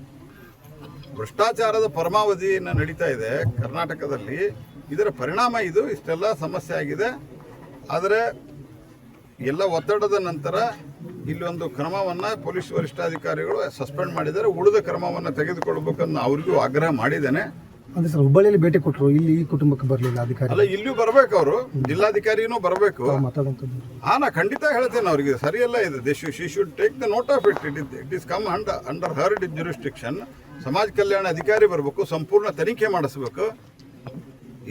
ಭ್ರಷ್ಟಾಚಾರದ ಪರಮಾವಧಿಯನ್ನು ನಡೀತಾ ಇದೆ ಕರ್ನಾಟಕದಲ್ಲಿ. ಇದರ ಪರಿಣಾಮ ಇದು, ಇಷ್ಟೆಲ್ಲ ಸಮಸ್ಯೆ ಆಗಿದೆ. ಆದರೆ ಎಲ್ಲ ಒತ್ತಡದ ನಂತರ ಇಲ್ಲೊಂದು ಕ್ರಮವನ್ನು ಪೊಲೀಸ್ ವರಿಷ್ಠಾಧಿಕಾರಿಗಳು ಸಸ್ಪೆಂಡ್ ಮಾಡಿದ್ದಾರೆ. ಉಳಿದ ಕ್ರಮವನ್ನು ತೆಗೆದುಕೊಳ್ಬೇಕನ್ನು ಅವ್ರಿಗೂ ಆಗ್ರಹ ಮಾಡಿದ್ದೇನೆ. ಅಂದ್ರೆ ಸರ್ ಹುಬ್ಬಳ್ಳಿಯಲ್ಲಿ ಭೇಟಿ ಕೊಟ್ಟರು, ಇಲ್ಲಿ ಈ ಕುಟುಂಬಕ್ಕೆ ಬರಲಿಲ್ಲ ಅಧಿಕಾರಿ. ಅಲ್ಲ, ಇಲ್ಲಿಯೂ ಬರಬೇಕು, ಅವರು ಜಿಲ್ಲಾಧಿಕಾರಿನೂ ಬರಬೇಕು. ಮಾತಾಡುವಂಥದ್ದು ನಾ ಖಂಡಿತ ಹೇಳ್ತೇನೆ ಅವ್ರಿಗೆ, ಸರಿಯಲ್ಲ ಇದು. She should take the note of it. It is come under Har jurisdiction. ಸಮಾಜ ಕಲ್ಯಾಣ ಅಧಿಕಾರಿ ಬರಬೇಕು, ಸಂಪೂರ್ಣ ತನಿಖೆ ಮಾಡಿಸ್ಬೇಕು.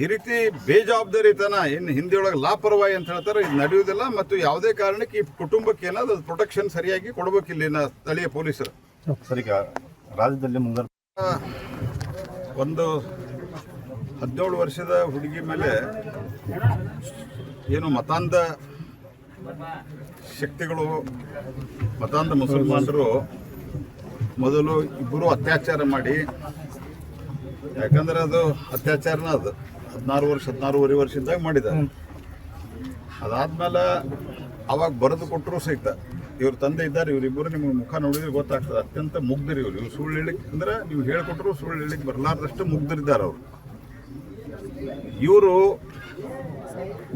ಈ ರೀತಿ ಬೇಜವಾಬ್ದಾರಿತನ ಏನು ಹಿಂದಿಯೊಳಗೆ ಲಾಪರವಾಯಿ ಅಂತ ಹೇಳ್ತಾರೆ, ಇದು ನಡೆಯುವುದಿಲ್ಲ. ಮತ್ತು ಯಾವುದೇ ಕಾರಣಕ್ಕೆ ಈ ಕುಟುಂಬಕ್ಕೆ ಏನಾದ್ರು ಪ್ರೊಟೆಕ್ಷನ್ ಸರಿಯಾಗಿ ಕೊಡಬೇಕು ಇಲ್ಲಿನ ಸ್ಥಳೀಯ ಪೊಲೀಸರು. ಸರ್, ಈಗ ರಾಜ್ಯದಲ್ಲಿ ಒಂದು 17 ವರ್ಷದ ಹುಡುಗಿ ಮೇಲೆ ಏನು ಮತಾಂಧ ಶಕ್ತಿಗಳು, ಮತಾಂಧ ಮುಸಲ್ಮಾನರು ಮೊದಲು ಇಬ್ಬರು ಅತ್ಯಾಚಾರ ಮಾಡಿ, ಯಾಕಂದ್ರೆ ಅದು ಅತ್ಯಾಚಾರನ ಅದು 16-16.5 ವರ್ಷದಾಗ ಮಾಡಿದ್ದಾರೆ. ಅದಾದ್ಮೇಲೆ ಅವಾಗ ಬರೆದು ಕೊಟ್ಟರು ಸಹಿತ ಇವ್ರ ತಂದೆ ಇದ್ದಾರೆ, ಇವರಿಬ್ಬರು ನಿಮ್ಗೆ ಮುಖ ನೋಡಿದ್ರೆ ಗೊತ್ತಾಗ್ತದೆ, ಅತ್ಯಂತ ಮುಗ್ಧರು ಇವರು. ಇವ್ರು ಸುಳ್ಳು ಹೇಳಿಕ್ ಅಂದ್ರೆ ನೀವು ಹೇಳ್ಕೊಟ್ರು ಸುಳ್ಳು ಹೇಳಿಕ್ ಬರಲಾರ್ದಷ್ಟು ಮುಗ್ಧರಿದ್ದಾರೆ ಅವರು. ಇವರು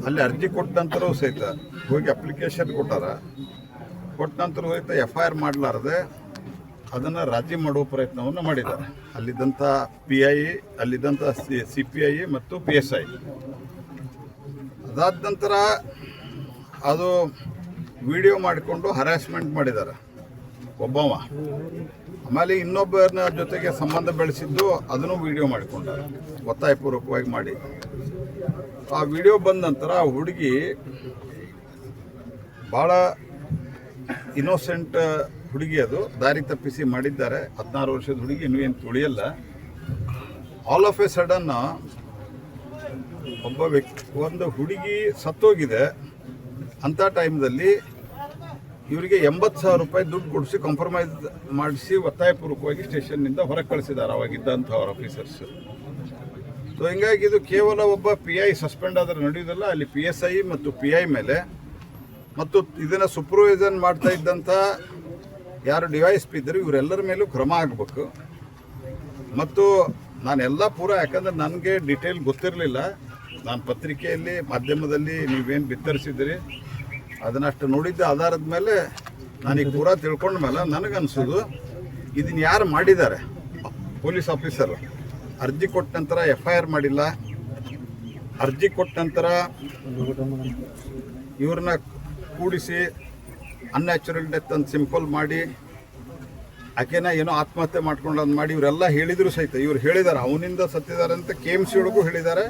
ಅಲ್ಲಿ ಅರ್ಜಿ ಕೊಟ್ಟ ನಂತರ ಸಹಿತ ಹೋಗಿ ಅಪ್ಲಿಕೇಶನ್ ಕೊಟ್ಟ ನಂತರ ಸಹಿತ FIR ಮಾಡಲಾರದೆ ಅದನ್ನು ರಾಜಿ ಮಾಡುವ ಪ್ರಯತ್ನವನ್ನು ಮಾಡಿದ್ದಾರೆ. ಅಲ್ಲಿದ್ದಂಥ PI, ಅಲ್ಲಿದ್ದಂಥ CPI ಮತ್ತು PSI. ಅದಾದ ನಂತರ ಅದು ವಿಡಿಯೋ ಮಾಡಿಕೊಂಡು ಹರಾಸ್ಮೆಂಟ್ ಮಾಡಿದ್ದಾರೆ ಒಬ್ಬವ. ಆಮೇಲೆ ಇನ್ನೊಬ್ಬರ ಜೊತೆಗೆ ಸಂಬಂಧ ಬೆಳೆಸಿದ್ದು ಅದನ್ನು ವಿಡಿಯೋ ಮಾಡಿಕೊಂಡಾರೆ ಒತ್ತಾಯಪೂರ್ವಕವಾಗಿ ಮಾಡಿ. ಆ ವಿಡಿಯೋ ಬಂದ ನಂತರ ಆ ಹುಡುಗಿ ಭಾಳ ಇನ್ನೋಸೆಂಟ್ ಹುಡುಗಿ, ಅದು ದಾರಿ ತಪ್ಪಿಸಿ ಮಾಡಿದ್ದಾರೆ. 16 ವರ್ಷದ ಹುಡುಗಿ, ಇನ್ನೂ ಏನು ತುಳಿಯಲ್ಲ. ಆಲ್ ಆಫ್ ಎ ಸಡನ್ ಒಂದು ಹುಡುಗಿ ಸತ್ತೋಗಿದೆ ಅಂಥ ಟೈಮ್ದಲ್ಲಿ ಇವರಿಗೆ 80,000 ರೂಪಾಯಿ ದುಡ್ಡು ಕೊಡಿಸಿ ಕಾಂಪ್ರಮೈಸ್ ಮಾಡಿಸಿ ಒತ್ತಾಯಪೂರ್ವಕವಾಗಿ ಸ್ಟೇಷನ್ನಿಂದ ಹೊರಗೆ ಕಳಿಸಿದ್ದಾರೆ ಅವಾಗಿದ್ದಂಥವ್ರ ಆಫೀಸರ್ಸ್. ಸೊ ಹಿಂಗಾಗಿ ಇದು ಕೇವಲ ಒಬ್ಬ PI ಸಸ್ಪೆಂಡ್ ಆದರೆ ನಡೆಯುವುದಿಲ್ಲ, ಅಲ್ಲಿ PSI ಮತ್ತು PI ಮೇಲೆ ಮತ್ತು ಇದನ್ನು ಸೂಪರ್ವೈಸನ್ ಮಾಡ್ತಾ ಇದ್ದಂಥ ಯಾರು DYSP ಇದ್ದರು ಇವರೆಲ್ಲರ ಮೇಲೂ ಕ್ರಮ ಆಗಬೇಕು. ಮತ್ತು ನಾನೆಲ್ಲ ಪೂರ, ಯಾಕಂದರೆ ನನಗೆ ಡಿಟೇಲ್ ಗೊತ್ತಿರಲಿಲ್ಲ. ನಾನು ಪತ್ರಿಕೆಯಲ್ಲಿ ಮಾಧ್ಯಮದಲ್ಲಿ ನೀವೇನು ಬಿತ್ತರಿಸಿದಿರಿ ಅದನ್ನಷ್ಟು ನೋಡಿದ್ದ ಆಧಾರದ ಮೇಲೆ ನಾನೀಗ ಪೂರ ತಿಳ್ಕೊಂಡ ಮೇಲೆ ನನಗನ್ಸೋದು ಇದನ್ನು ಯಾರು ಮಾಡಿದ್ದಾರೆ, ಪೊಲೀಸ್ ಆಫೀಸರ್ ಅರ್ಜಿ ಕೊಟ್ಟ ನಂತರ FIR ಮಾಡಿಲ್ಲ. ಅರ್ಜಿ ಕೊಟ್ಟ ನಂತರ ಇವ್ರನ್ನ ಕೂಡಿಸಿ ಅನ್ಯಾಚುರಲ್ ಡೆತ್ ಅಂತ ಸಿಂಪಲ್ ಮಾಡಿ ಆಕೆನ ಏನೋ ಆತ್ಮಹತ್ಯೆ ಮಾಡ್ಕೊಂಡು ಅದು ಮಾಡಿ ಇವರೆಲ್ಲ ಹೇಳಿದ್ರು ಸಹಿತ ಇವ್ರು ಹೇಳಿದ್ದಾರೆ ಅವನಿಂದ ಸತ್ತಿದ್ದಾರೆ ಅಂತ KMC ಒಳಗೂ ಹೇಳಿದ್ದಾರೆ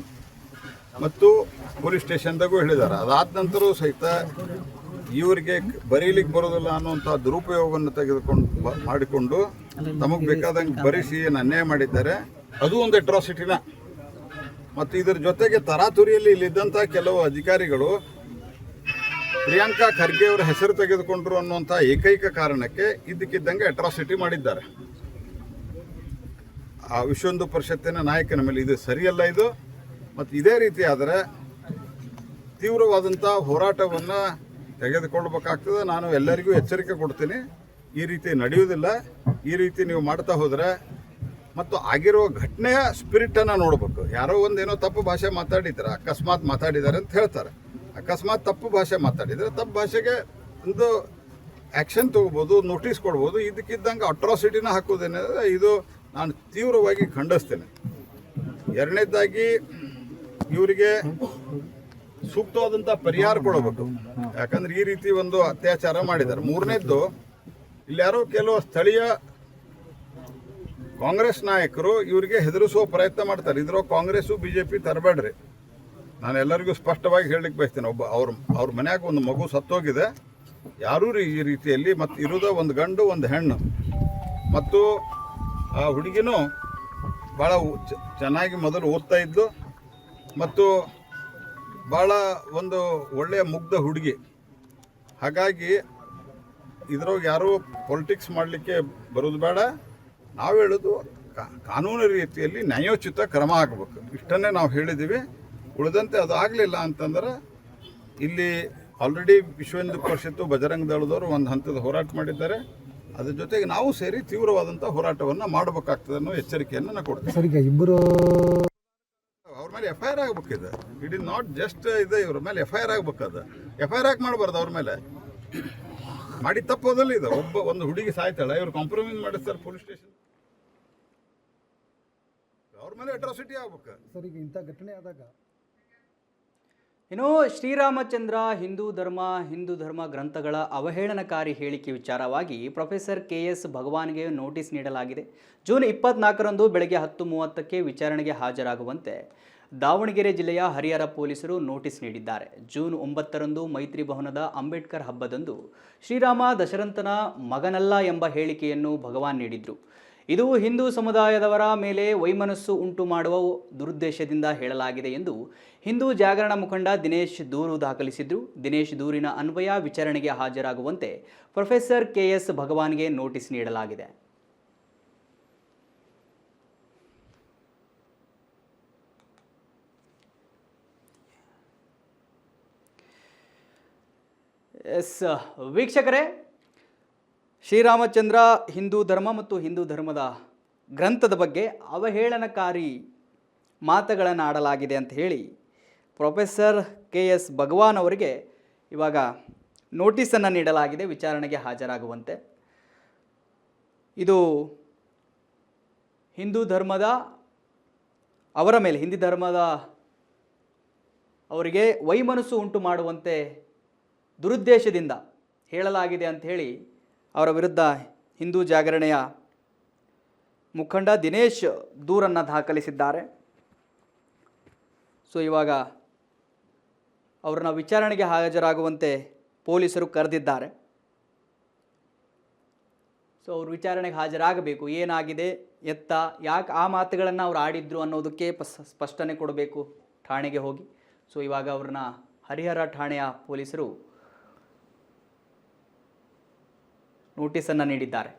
ಮತ್ತು ಪೊಲೀಸ್ ಸ್ಟೇಷನ್ದಾಗೂ ಹೇಳಿದ್ದಾರೆ. ಅದಾದ ನಂತರ ಸಹಿತ ಇವರಿಗೆ ಬರೀಲಿಕ್ಕೆ ಬರೋದಿಲ್ಲ ಅನ್ನುವಂಥ ದುರುಪಯೋಗವನ್ನು ಮಾಡಿಕೊಂಡು ತಮಗೆ ಬೇಕಾದಂಗೆ ಬರೆಸಿ ಏನು ಅನ್ಯಾಯ ಮಾಡಿದ್ದಾರೆ. ಅದು ಒಂದು ಅಟ್ರಾಸಿಟಿನ. ಮತ್ತು ಇದರ ಜೊತೆಗೆ ತರಾತುರಿಯಲ್ಲಿ ಇಲ್ಲಿದ್ದಂಥ ಕೆಲವು ಅಧಿಕಾರಿಗಳು ಪ್ರಿಯಾಂಕಾ ಖರ್ಗೆ ಅವರ ಹೆಸರು ತೆಗೆದುಕೊಂಡ್ರು ಅನ್ನುವಂಥ ಏಕೈಕ ಕಾರಣಕ್ಕೆ ಇದ್ದಕ್ಕಿದ್ದಂಗೆ ಅಟ್ರಾಸಿಟಿ ಮಾಡಿದ್ದಾರೆ ಆ ವಿಶ್ವ ಹಿಂದೂ ಪರಿಷತ್ತಿನ ನಾಯಕನ ಮೇಲೆ. ಇದು ಸರಿಯಲ್ಲ ಇದು. ಮತ್ತು ಇದೇ ರೀತಿ ಆದರೆ ತೀವ್ರವಾದಂಥ ಹೋರಾಟವನ್ನು ತೆಗೆದುಕೊಳ್ಬೇಕಾಗ್ತದೆ. ನಾನು ಎಲ್ಲರಿಗೂ ಎಚ್ಚರಿಕೆ ಕೊಡ್ತೀನಿ, ಈ ರೀತಿ ನಡೆಯುವುದಿಲ್ಲ. ಈ ರೀತಿ ನೀವು ಮಾಡ್ತಾ ಹೋದರೆ ಮತ್ತು ಆಗಿರೋ ಘಟನೆಯ ಸ್ಪಿರಿಟನ್ನು ನೋಡಬೇಕು. ಯಾರೋ ಒಂದೇನೋ ತಪ್ಪು ಭಾಷೆ ಮಾತಾಡಿದ್ದಾರೆ, ಅಕಸ್ಮಾತ್ ಮಾತಾಡಿದ್ದಾರೆ ಅಂತ ಹೇಳ್ತಾರೆ. ಅಕಸ್ಮಾತ್ ತಪ್ಪು ಭಾಷೆ ಮಾತಾಡಿದರೆ ತಪ್ಪು ಭಾಷೆಗೆ ಒಂದು ಆ್ಯಕ್ಷನ್ ತೊಗೋಬೋದು, ನೋಟಿಸ್ ಕೊಡ್ಬೋದು. ಇದಕ್ಕಿದ್ದಂಗೆ ಅಟ್ರಾಸಿಟಿನ ಹಾಕೋದೇನಿದೆ ಇದು ನಾನು ತೀವ್ರವಾಗಿ ಖಂಡಿಸ್ತೇನೆ. ಎರಡನೇದಾಗಿ ಇವರಿಗೆ ಸೂಕ್ತವಾದಂಥ ಪರಿಹಾರ ಕೊಡಬೇಕು, ಯಾಕಂದ್ರೆ ಈ ರೀತಿ ಒಂದು ಅತ್ಯಾಚಾರ ಮಾಡಿದ್ದಾರೆ. ಮೂರನೇದ್ದು, ಇಲ್ಲಿ ಯಾರೋ ಕೆಲವು ಸ್ಥಳೀಯ ಕಾಂಗ್ರೆಸ್ ನಾಯಕರು ಇವರಿಗೆ ಹೆದರಿಸುವ ಪ್ರಯತ್ನ ಮಾಡ್ತಾರೆ. ಇದ್ರೋ ಕಾಂಗ್ರೆಸ್ಸು BJP ತರಬೇಡ್ರಿ. ನಾನು ಎಲ್ಲರಿಗೂ ಸ್ಪಷ್ಟವಾಗಿ ಹೇಳಲಿಕ್ಕೆ ಬಯಸ್ತೇನೆ. ಅವ್ರ ಮನ್ಯಾಗ ಒಂದು ಮಗು ಸತ್ತೋಗಿದೆ, ಯಾರೂ ಈ ರೀತಿಯಲ್ಲಿ ಮತ್ತು ಇರೋದ ಒಂದು ಗಂಡು ಒಂದು ಹೆಣ್ಣು. ಮತ್ತು ಆ ಹುಡುಗಿನೂ ಭಾಳ ಚೆನ್ನಾಗಿ ಮೊದಲು ಓದ್ತಾ ಇದ್ದು ಮತ್ತು ಭಾಳ ಒಂದು ಒಳ್ಳೆಯ ಮುಗ್ಧ ಹುಡುಗಿ. ಹಾಗಾಗಿ ಇದ್ರೊಳಗೆ ಯಾರೂ ಪೊಲಿಟಿಕ್ಸ್ ಮಾಡಲಿಕ್ಕೆ ಬರೋದು ಬೇಡ. ನಾವು ಹೇಳೋದು ಕಾನೂನು ರೀತಿಯಲ್ಲಿ ನ್ಯಾಯೋಚಿತ ಕ್ರಮ ಆಗಬೇಕು. ಇಷ್ಟನ್ನೇ ನಾವು ಹೇಳಿದ್ದೀವಿ. ಉಳಿದಂತೆ ಅದು ಆಗಲಿಲ್ಲ ಅಂತಂದ್ರೆ ಇಲ್ಲಿ ಆಲ್ರೆಡಿ ವಿಶ್ವ ಹಿಂದೂ ಪರಿಷತ್ತು, ಬಜರಂಗ ದಳದವರು ಒಂದು ಹಂತದ ಹೋರಾಟ ಮಾಡಿದ್ದಾರೆ. ಅದ್ರ ಜೊತೆಗೆ ನಾವು ಸೇರಿ ತೀವ್ರವಾದಂಥ ಹೋರಾಟವನ್ನು ಮಾಡಬೇಕಾಗ್ತದೆ ಅನ್ನೋ ಎಚ್ಚರಿಕೆಯನ್ನು ನಾನು ಕೊಡ್ತೀನಿ. ಸರ್, ಈಗ ಇಬ್ಬರು ಅವ್ರ ಮೇಲೆ FIR ಆಗಬೇಕಿದೆ. ಇಟ್ ಇಸ್ ನಾಟ್ ಜಸ್ಟ್ ಇದೆ, ಇವ್ರ ಮೇಲೆ FIR ಆಗಬೇಕದು. FIR ಯಾಕೆ ಮಾಡಬಾರ್ದು ಅವ್ರ ಮೇಲೆ? ಮಾಡಿ ತಪ್ಪೋದಲ್ಲಿ ಇದೆ. ಒಂದು ಹುಡುಗಿ ಸಾಯ್ತಾಳೆ, ಇವ್ರು ಕಾಂಪ್ರಮೈಸ್ ಮಾಡಿಸ್ತಾರೆ ಪೊಲೀಸ್ ಸ್ಟೇಷನ್. ಅವ್ರ ಮೇಲೆ ಅಟ್ರಾಸಿಟಿ ಆಗ್ಬೇಕು. ಸರ್, ಈಗ ಇಂಥ ಘಟನೆ ಆದಾಗ ಇನ್ನು ಶ್ರೀರಾಮಚಂದ್ರ ಹಿಂದೂ ಧರ್ಮ ಗ್ರಂಥಗಳ ಅವಹೇಳನಕಾರಿ ಹೇಳಿಕೆ ವಿಚಾರವಾಗಿ ಪ್ರೊಫೆಸರ್ KS ಭಗವಾನ್ಗೆ ನೋಟಿಸ್ ನೀಡಲಾಗಿದೆ. ಜೂನ್ 24ರಂದು ಬೆಳಗ್ಗೆ 10:30ಕ್ಕೆ ವಿಚಾರಣೆಗೆ ಹಾಜರಾಗುವಂತೆ ದಾವಣಗೆರೆ ಜಿಲ್ಲೆಯ ಹರಿಹರ ಪೊಲೀಸರು ನೋಟಿಸ್ ನೀಡಿದ್ದಾರೆ. ಜೂನ್ 9ರಂದು ಮೈತ್ರಿ ಭವನದ ಅಂಬೇಡ್ಕರ್ ಹಬ್ಬದಂದು ಶ್ರೀರಾಮ ದಶರಥನ ಮಗನಲ್ಲ ಎಂಬ ಹೇಳಿಕೆಯನ್ನು ಭಗವಾನ್ ನೀಡಿದ್ರು. ಇದು ಹಿಂದೂ ಸಮುದಾಯದವರ ಮೇಲೆ ವೈಮನಸ್ಸು ಉಂಟು ಮಾಡುವ ದುರುದ್ದೇಶದಿಂದ ಹೇಳಲಾಗಿದೆ ಎಂದು ಹಿಂದೂ ಜಾಗರಣ ಮುಖಂಡ ದಿನೇಶ್ ದೂರು ದಾಖಲಿಸಿದ್ರು. ದಿನೇಶ್ ದೂರಿನ ಅನ್ವಯ ವಿಚಾರಣೆಗೆ ಹಾಜರಾಗುವಂತೆ ಪ್ರೊಫೆಸರ್ KS ಭಗವಾನ್ಗೆ ನೋಟಿಸ್ ನೀಡಲಾಗಿದೆ. ವೀಕ್ಷಕರೇ, ಶ್ರೀರಾಮಚಂದ್ರ ಹಿಂದೂ ಧರ್ಮ ಮತ್ತು ಹಿಂದೂ ಧರ್ಮದ ಗ್ರಂಥದ ಬಗ್ಗೆ ಅವಹೇಳನಕಾರಿ ಮಾತುಗಳನ್ನು ಆಡಲಾಗಿದೆ ಅಂತ ಹೇಳಿ ಪ್ರೊಫೆಸರ್ KS ಭಗವಾನ್ ಅವರಿಗೆ ಇವಾಗ ನೋಟಿಸನ್ನು ನೀಡಲಾಗಿದೆ ವಿಚಾರಣೆಗೆ ಹಾಜರಾಗುವಂತೆ. ಇದು ಹಿಂದೂ ಧರ್ಮದ ಅವರ ಮೇಲೆ ಹಿಂದೂ ಧರ್ಮದ ಅವರಿಗೆ ವೈಮನಸ್ಸು ಉಂಟು ಮಾಡುವಂತೆ ದುರುದ್ದೇಶದಿಂದ ಹೇಳಲಾಗಿದೆ ಅಂಥೇಳಿ ಅವರ ವಿರುದ್ಧ ಹಿಂದೂ ಜಾಗರಣೆಯ ಮುಖಂಡ ದಿನೇಶ್ ದೂರನ್ನು ದಾಖಲಿಸಿದ್ದಾರೆ. ಸೊ ಇವಾಗ ಅವ್ರನ್ನ ವಿಚಾರಣೆಗೆ ಹಾಜರಾಗುವಂತೆ ಪೊಲೀಸರು ಕರೆದಿದ್ದಾರೆ. ಸೊ ಅವರು ವಿಚಾರಣೆಗೆ ಹಾಜರಾಗಬೇಕು. ಏನಾಗಿದೆ, ಯಾಕೆ ಆ ಮಾತುಗಳನ್ನು ಅವ್ರು ಆಡಿದ್ರು ಅನ್ನೋದಕ್ಕೆ ಸ್ಪಷ್ಟನೆ ಕೊಡಬೇಕು ಠಾಣೆಗೆ ಹೋಗಿ. ಸೊ ಇವಾಗ ಅವ್ರನ್ನ ಹರಿಹರ ಠಾಣೆಯ ಪೊಲೀಸರು ನೋಟಿಸನ್ನು ನೀಡಿದ್ದಾರೆ.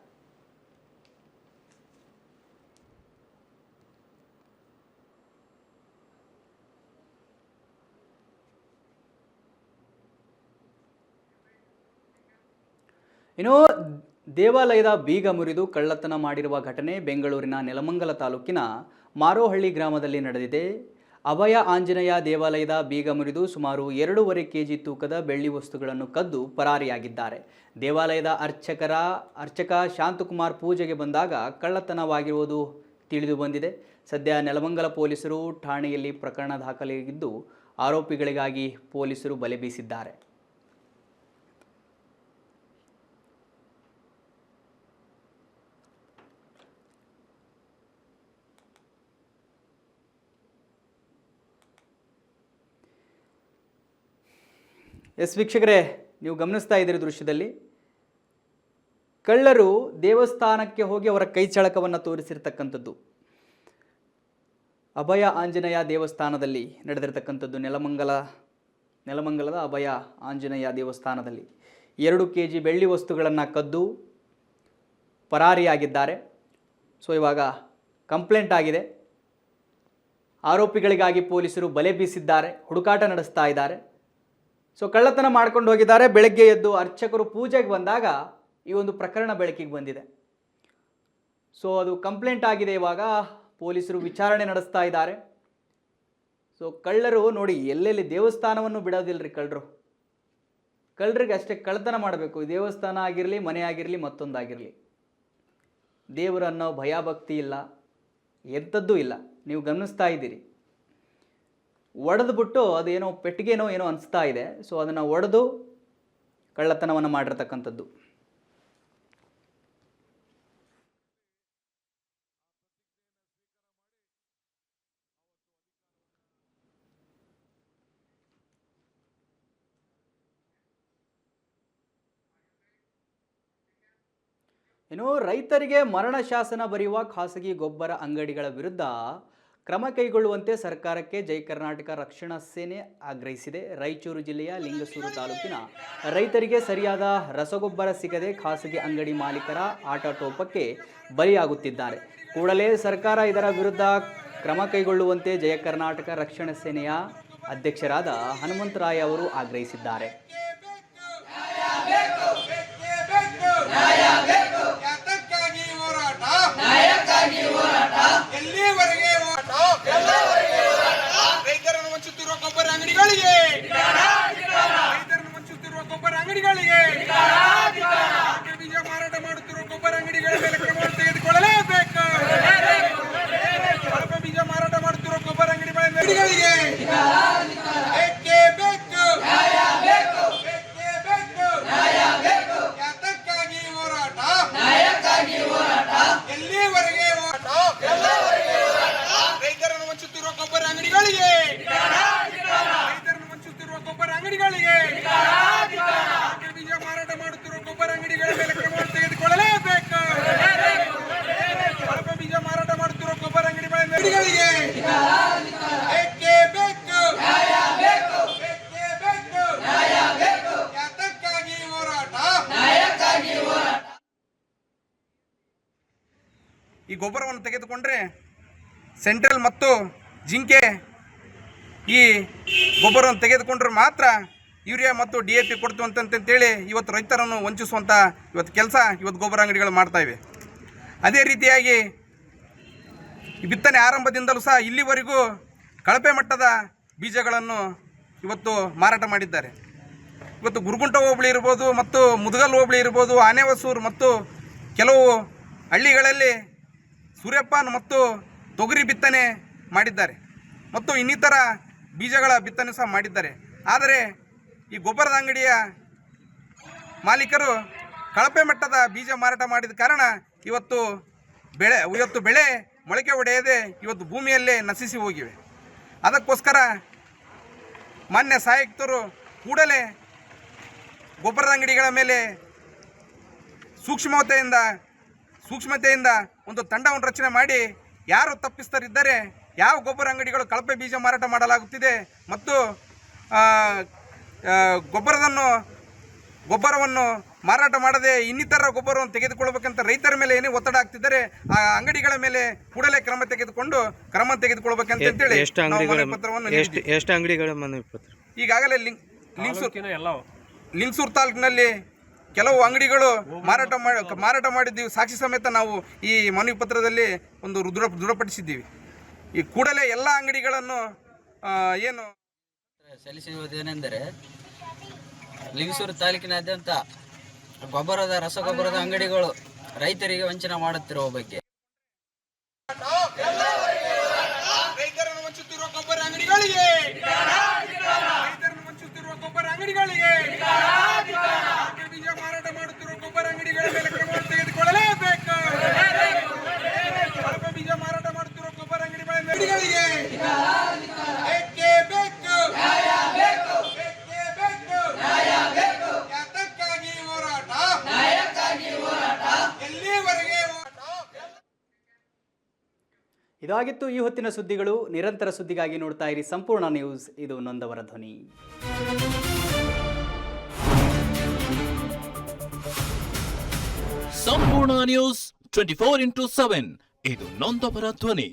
ಇನ್ನು ದೇವಾಲಯದ ಬೀಗ ಮುರಿದು ಕಳ್ಳತನ ಮಾಡಿರುವ ಘಟನೆ ಬೆಂಗಳೂರಿನ ನೆಲಮಂಗಲ ತಾಲೂಕಿನ ಮಾರೋಹಳ್ಳಿ ಗ್ರಾಮದಲ್ಲಿ ನಡೆದಿದೆ. ಅಭಯ ಆಂಜನೇಯ ದೇವಾಲಯದ ಬೀಗ ಮುರಿದು ಸುಮಾರು 2.5 kg ತೂಕದ ಬೆಳ್ಳಿ ವಸ್ತುಗಳನ್ನು ಕದ್ದು ಪರಾರಿಯಾಗಿದ್ದಾರೆ. ದೇವಾಲಯದ ಅರ್ಚಕ ಶಾಂತಕುಮಾರ್ ಪೂಜೆಗೆ ಬಂದಾಗ ಕಳ್ಳತನವಾಗಿರುವುದು ತಿಳಿದು ಬಂದಿದೆ. ಸದ್ಯ ನೆಲಮಂಗಲ ಪೊಲೀಸರು ಠಾಣೆಯಲ್ಲಿ ಪ್ರಕರಣ ದಾಖಲಾಗಿದ್ದು ಆರೋಪಿಗಳಿಗಾಗಿ ಪೊಲೀಸರು ಬಲೆ ಬೀಸಿದ್ದಾರೆ. ವೀಕ್ಷಕರೇ, ನೀವು ಗಮನಿಸ್ತಾ ಇದ್ದೀರಿ ದೃಶ್ಯದಲ್ಲಿ ಕಳ್ಳರು ದೇವಸ್ಥಾನಕ್ಕೆ ಹೋಗಿ ಅವರ ಕೈ ಚಳಕವನ್ನು ತೋರಿಸಿರ್ತಕ್ಕಂಥದ್ದು. ಅಭಯ ಆಂಜನೇಯ ದೇವಸ್ಥಾನದಲ್ಲಿ ನಡೆದಿರ್ತಕ್ಕಂಥದ್ದು. ನೆಲಮಂಗಲದ ಅಭಯ ಆಂಜನೇಯ ದೇವಸ್ಥಾನದಲ್ಲಿ 2 kg ಬೆಳ್ಳಿ ವಸ್ತುಗಳನ್ನು ಕದ್ದು ಪರಾರಿಯಾಗಿದ್ದಾರೆ. ಸೊ ಇವಾಗ ಕಂಪ್ಲೇಂಟ್ ಆಗಿದೆ. ಆರೋಪಿಗಳಿಗಾಗಿ ಪೊಲೀಸರು ಬಲೆ ಬೀಸಿದ್ದಾರೆ, ಹುಡುಕಾಟ ನಡೆಸ್ತಾ ಇದ್ದಾರೆ. ಸೊ ಕಳ್ಳತನ ಮಾಡ್ಕೊಂಡು ಹೋಗಿದ್ದಾರೆ. ಬೆಳಗ್ಗೆ ಎದ್ದು ಅರ್ಚಕರು ಪೂಜೆಗೆ ಬಂದಾಗ ಈ ಒಂದು ಪ್ರಕರಣ ಬೆಳಕಿಗೆ ಬಂದಿದೆ. ಸೊ ಅದು ಕಂಪ್ಲೇಂಟ್ ಆಗಿದೆ. ಇವಾಗ ಪೊಲೀಸರು ವಿಚಾರಣೆ ನಡೆಸ್ತಾ ಇದ್ದಾರೆ. ಸೊ ಕಳ್ಳರು ನೋಡಿ, ಎಲ್ಲೆಲ್ಲಿ ದೇವಸ್ಥಾನವನ್ನು ಬಿಡೋದಿಲ್ಲರಿ ಕಳ್ಳರಿಗೆ ಅಷ್ಟೇ ಕಳ್ಳತನ ಮಾಡಬೇಕು. ದೇವಸ್ಥಾನ ಆಗಿರಲಿ, ಮನೆ ಆಗಿರಲಿ, ಮತ್ತೊಂದಾಗಿರಲಿ. ದೇವರನ್ನೋ ಭಯಭಕ್ತಿ ಇಲ್ಲ, ಎಂಥದ್ದೂ ಇಲ್ಲ. ನೀವು ಗಮನಿಸ್ತಾ ಇದ್ದೀರಿ. ಒಡೆದ್ಬಿಟ್ಟು ಅದೇನೋ ಪೆಟ್ಟಿಗೆನೋ ಏನೋ ಅನಿಸ್ತಾ ಇದೆ. ಸೊ ಅದನ್ನು ಒಡೆದು ಕಳ್ಳತನವನ್ನು ಮಾಡಿರ್ತಕ್ಕಂಥದ್ದು. ಇನ್ನು ರೈತರಿಗೆ ಮರಣ ಶಾಸನ ಬರೆಯುವ ಖಾಸಗಿ ಗೊಬ್ಬರ ಅಂಗಡಿಗಳ ವಿರುದ್ಧ ಕ್ರಮ ಕೈಗೊಳ್ಳುವಂತೆ ಸರ್ಕಾರಕ್ಕೆ ಜೈ ಕರ್ನಾಟಕ ರಕ್ಷಣಾ ಸೇನೆ ಆಗ್ರಹಿಸಿದೆ. ರಾಯಚೂರು ಜಿಲ್ಲೆಯ ಲಿಂಗಸೂರು ತಾಲೂಕಿನ ರೈತರಿಗೆ ಸರಿಯಾದ ರಸಗೊಬ್ಬರ ಸಿಗದೆ ಖಾಸಗಿ ಅಂಗಡಿ ಮಾಲೀಕರ ಆಟೋಪಕ್ಕೆ ಬಲಿಯಾಗುತ್ತಿದ್ದಾರೆ. ಕೂಡಲೇ ಸರ್ಕಾರ ಇದರ ವಿರುದ್ಧ ಕ್ರಮ ಕೈಗೊಳ್ಳುವಂತೆ ಜಯ ಕರ್ನಾಟಕ ರಕ್ಷಣಾ ಸೇನೆಯ ಅಧ್ಯಕ್ಷರಾದ ಹನುಮಂತರಾಯ ಅವರು ಆಗ್ರಹಿಸಿದ್ದಾರೆ. ರೈತರನ್ನು ವಂಚಿಸುತ್ತಿರುವ ಗೊಬ್ಬರ ಅಂಗಡಿಗಳಿಗೆ ಬೀಜ ಮಾರಾಟ ಮಾಡುತ್ತಿರುವ ಗೊಬ್ಬರ ಅಂಗಡಿಗಳ ಮೇಲೆ ಕ್ರಮವನ್ನು ತೆಗೆದುಕೊಳ್ಳಲೇಬೇಕು. ಬೀಜ ಮಾರಾಟ ಮಾಡುತ್ತಿರುವ ಗೊಬ್ಬರ ಅಂಗಡಿಗಳಿಗೆ ಬೇಕೇ ಬೇಕು. ಯಾತಕ್ಕಾಗಿ ಹೋರಾಟ? ಎಲ್ಲಿವರೆಗೆ ಹೋರಾಟ? ರೈತರನ್ನು ವಂಚಿಸುತ್ತಿರುವ ಗೊಬ್ಬರ ಅಂಗಡಿಗಳಿಗೆ ಬೀಜ ಮಾರಾಟ ಮಾಡುತ್ತಿರುವ ಗೊಬ್ಬರ ಅಂಗಡಿಗಳ ಮೇಲೆ ಕ್ರಮವನ್ನು ತೆಗೆದುಕೊಳ್ಳಲೇಬೇಕು. ಬೀಜ ಮಾರಾಟ ಮಾಡುತ್ತಿರುವ ಗೊಬ್ಬರ ಅಂಗಡಿಗಳಿಗೆ ಬೇಕೇ ಬೇಕು. ಯಾತಕ್ಕಾಗಿ ಹೋರಾಟ? ಈ ಗೊಬ್ಬರವನ್ನು ತೆಗೆದುಕೊಂಡ್ರೆ ಸೆಂಟ್ರಲ್ ಮತ್ತು ಜಿಂಕೆ ಈ ಗೊಬ್ಬರವನ್ನು ತೆಗೆದುಕೊಂಡ್ರೆ ಮಾತ್ರ ಯೂರಿಯಾ ಮತ್ತು DAP ಕೊಡ್ತು ಅಂತಂತೇಳಿ ಇವತ್ತು ರೈತರನ್ನು ವಂಚಿಸುವಂಥ ಇವತ್ತು ಕೆಲಸ ಇವತ್ತು ಗೊಬ್ಬರ ಅಂಗಡಿಗಳು ಮಾಡ್ತಾ ಇವೆ. ಅದೇ ರೀತಿಯಾಗಿ ಬಿತ್ತನೆ ಆರಂಭದಿಂದಲೂ ಸಹ ಇಲ್ಲಿವರೆಗೂ ಕಳಪೆ ಮಟ್ಟದ ಬೀಜಗಳನ್ನು ಇವತ್ತು ಮಾರಾಟ ಮಾಡಿದ್ದಾರೆ. ಇವತ್ತು ಗುರುಗುಂಟ ಹೋಬಳಿ ಇರ್ಬೋದು ಮತ್ತು ಮುದಗಲ್ ಹೋಬಳಿ ಇರ್ಬೋದು, ಆನೆವಸೂರು ಮತ್ತು ಕೆಲವು ಹಳ್ಳಿಗಳಲ್ಲಿ ಸೂರ್ಯಪಾನ ಮತ್ತು ತೊಗರಿ ಬಿತ್ತನೆ ಮಾಡಿದ್ದಾರೆ ಮತ್ತು ಇನ್ನಿತರ ಬೀಜಗಳ ಬಿತ್ತನೆ ಸಹ ಮಾಡಿದ್ದಾರೆ. ಆದರೆ ಈ ಗೊಬ್ಬರದ ಅಂಗಡಿಯ ಮಾಲೀಕರು ಕಳಪೆ ಮಟ್ಟದ ಬೀಜ ಮಾರಾಟ ಮಾಡಿದ ಕಾರಣ ಇವತ್ತು ಬೆಳೆ ಮೊಳಕೆ ಒಡೆಯದೆ ಇವತ್ತು ಭೂಮಿಯಲ್ಲೇ ನಶಿಸಿ ಹೋಗಿವೆ. ಅದಕ್ಕೋಸ್ಕರ ಮಾನ್ಯ ಸಹಾಯುಕ್ತರು ಕೂಡಲೇ ಗೊಬ್ಬರದ ಅಂಗಡಿಗಳ ಮೇಲೆ ಸೂಕ್ಷ್ಮತೆಯಿಂದ ಒಂದು ತಂಡವನ್ನು ರಚನೆ ಮಾಡಿ ಯಾರು ತಪ್ಪಿಸ್ತರಿದ್ದಾರೆ, ಯಾವ ಗೊಬ್ಬರ ಅಂಗಡಿಗಳು ಕಳಪೆ ಬೀಜ ಮಾರಾಟ ಮಾಡಲಾಗುತ್ತಿದೆ ಮತ್ತು ಗೊಬ್ಬರವನ್ನು ಮಾರಾಟ ಮಾಡದೆ ಇನ್ನಿತರ ಗೊಬ್ಬರವನ್ನು ತೆಗೆದುಕೊಳ್ಳಬೇಕಂತ ರೈತರ ಮೇಲೆ ಏನೇ ಒತ್ತಡ ಆಗ್ತಿದ್ದಾರೆ, ಆ ಅಂಗಡಿಗಳ ಮೇಲೆ ಕೂಡಲೇ ಕ್ರಮ ತೆಗೆದುಕೊಳ್ಬೇಕಂತ ಹೇಳಿ ಎಷ್ಟು ಅಂಗಡಿಗಳ ಮನವಿ ಪತ್ರ ಈಗಾಗಲೇ ಲಿಂಗಸೂರು ತಾಲೂಕಿನಲ್ಲಿ ಕೆಲವು ಅಂಗಡಿಗಳು ಮಾರಾಟ ಮಾಡಿದ್ದೀವಿ. ಸಾಕ್ಷಿ ಸಮೇತ ನಾವು ಈ ಮನವಿ ಪತ್ರದಲ್ಲಿ ಒಂದು ದೃಢಪಡಿಸಿದ್ದೀವಿ. ಈ ಕೂಡಲೇ ಎಲ್ಲ ಅಂಗಡಿಗಳನ್ನು ಏನು ಸಲ್ಲಿಸುವುದೇನೆಂದರೆ ಲಿಂಗಸೂರು ತಾಲೂಕಿನಾದ್ಯಂತ ರಸಗೊಬ್ಬರದ ಅಂಗಡಿಗಳು ರೈತರಿಗೆ ವಂಚನೆ ಮಾಡುತ್ತಿರುವ ಬಗ್ಗೆ ರೈತರನ್ನು ವಂಚಿಸುತ್ತಿರುವ ಗೊಬ್ಬರ ಅಂಗಡಿಗಳಿಗೆ ಬೀಜ ಮಾರಾಟ ಮಾಡುತ್ತಿರುವ ಗೊಬ್ಬರ ಅಂಗಡಿಗಳ ಮೇಲೆ ಕ್ರಮವನ್ನು ತೆಗೆದುಕೊಳ್ಳಲೇಬೇಕು. ಬೀಜ ಮಾರಾಟ ಮಾಡುತ್ತಿರುವ ಗೊಬ್ಬರ ಅಂಗಡಿಗಳಿಗೆ ಬೇಕೇ ಬೇಕು. ಯಾತಕ್ಕಾಗಿ ಹೋರಾಟ? ಎಲ್ಲಿವರೆಗೆ ಹೋರಾಟ? ಇದಾಗಿತ್ತು ಈ ಹೊತ್ತಿನ ಸುದ್ದಿಗಳು. ನಿರಂತರ ಸುದ್ದಿಗಾಗಿ ನೋಡ್ತಾ ಇರಿ ಸಂಪೂರ್ಣ ನ್ಯೂಸ್. ಇದು ನೊಂದವರ ಧ್ವನಿ. ಸಂಪೂರ್ಣ ನ್ಯೂಸ್ 24x7 ಇದು ನೊಂದವರ ಧ್ವನಿ.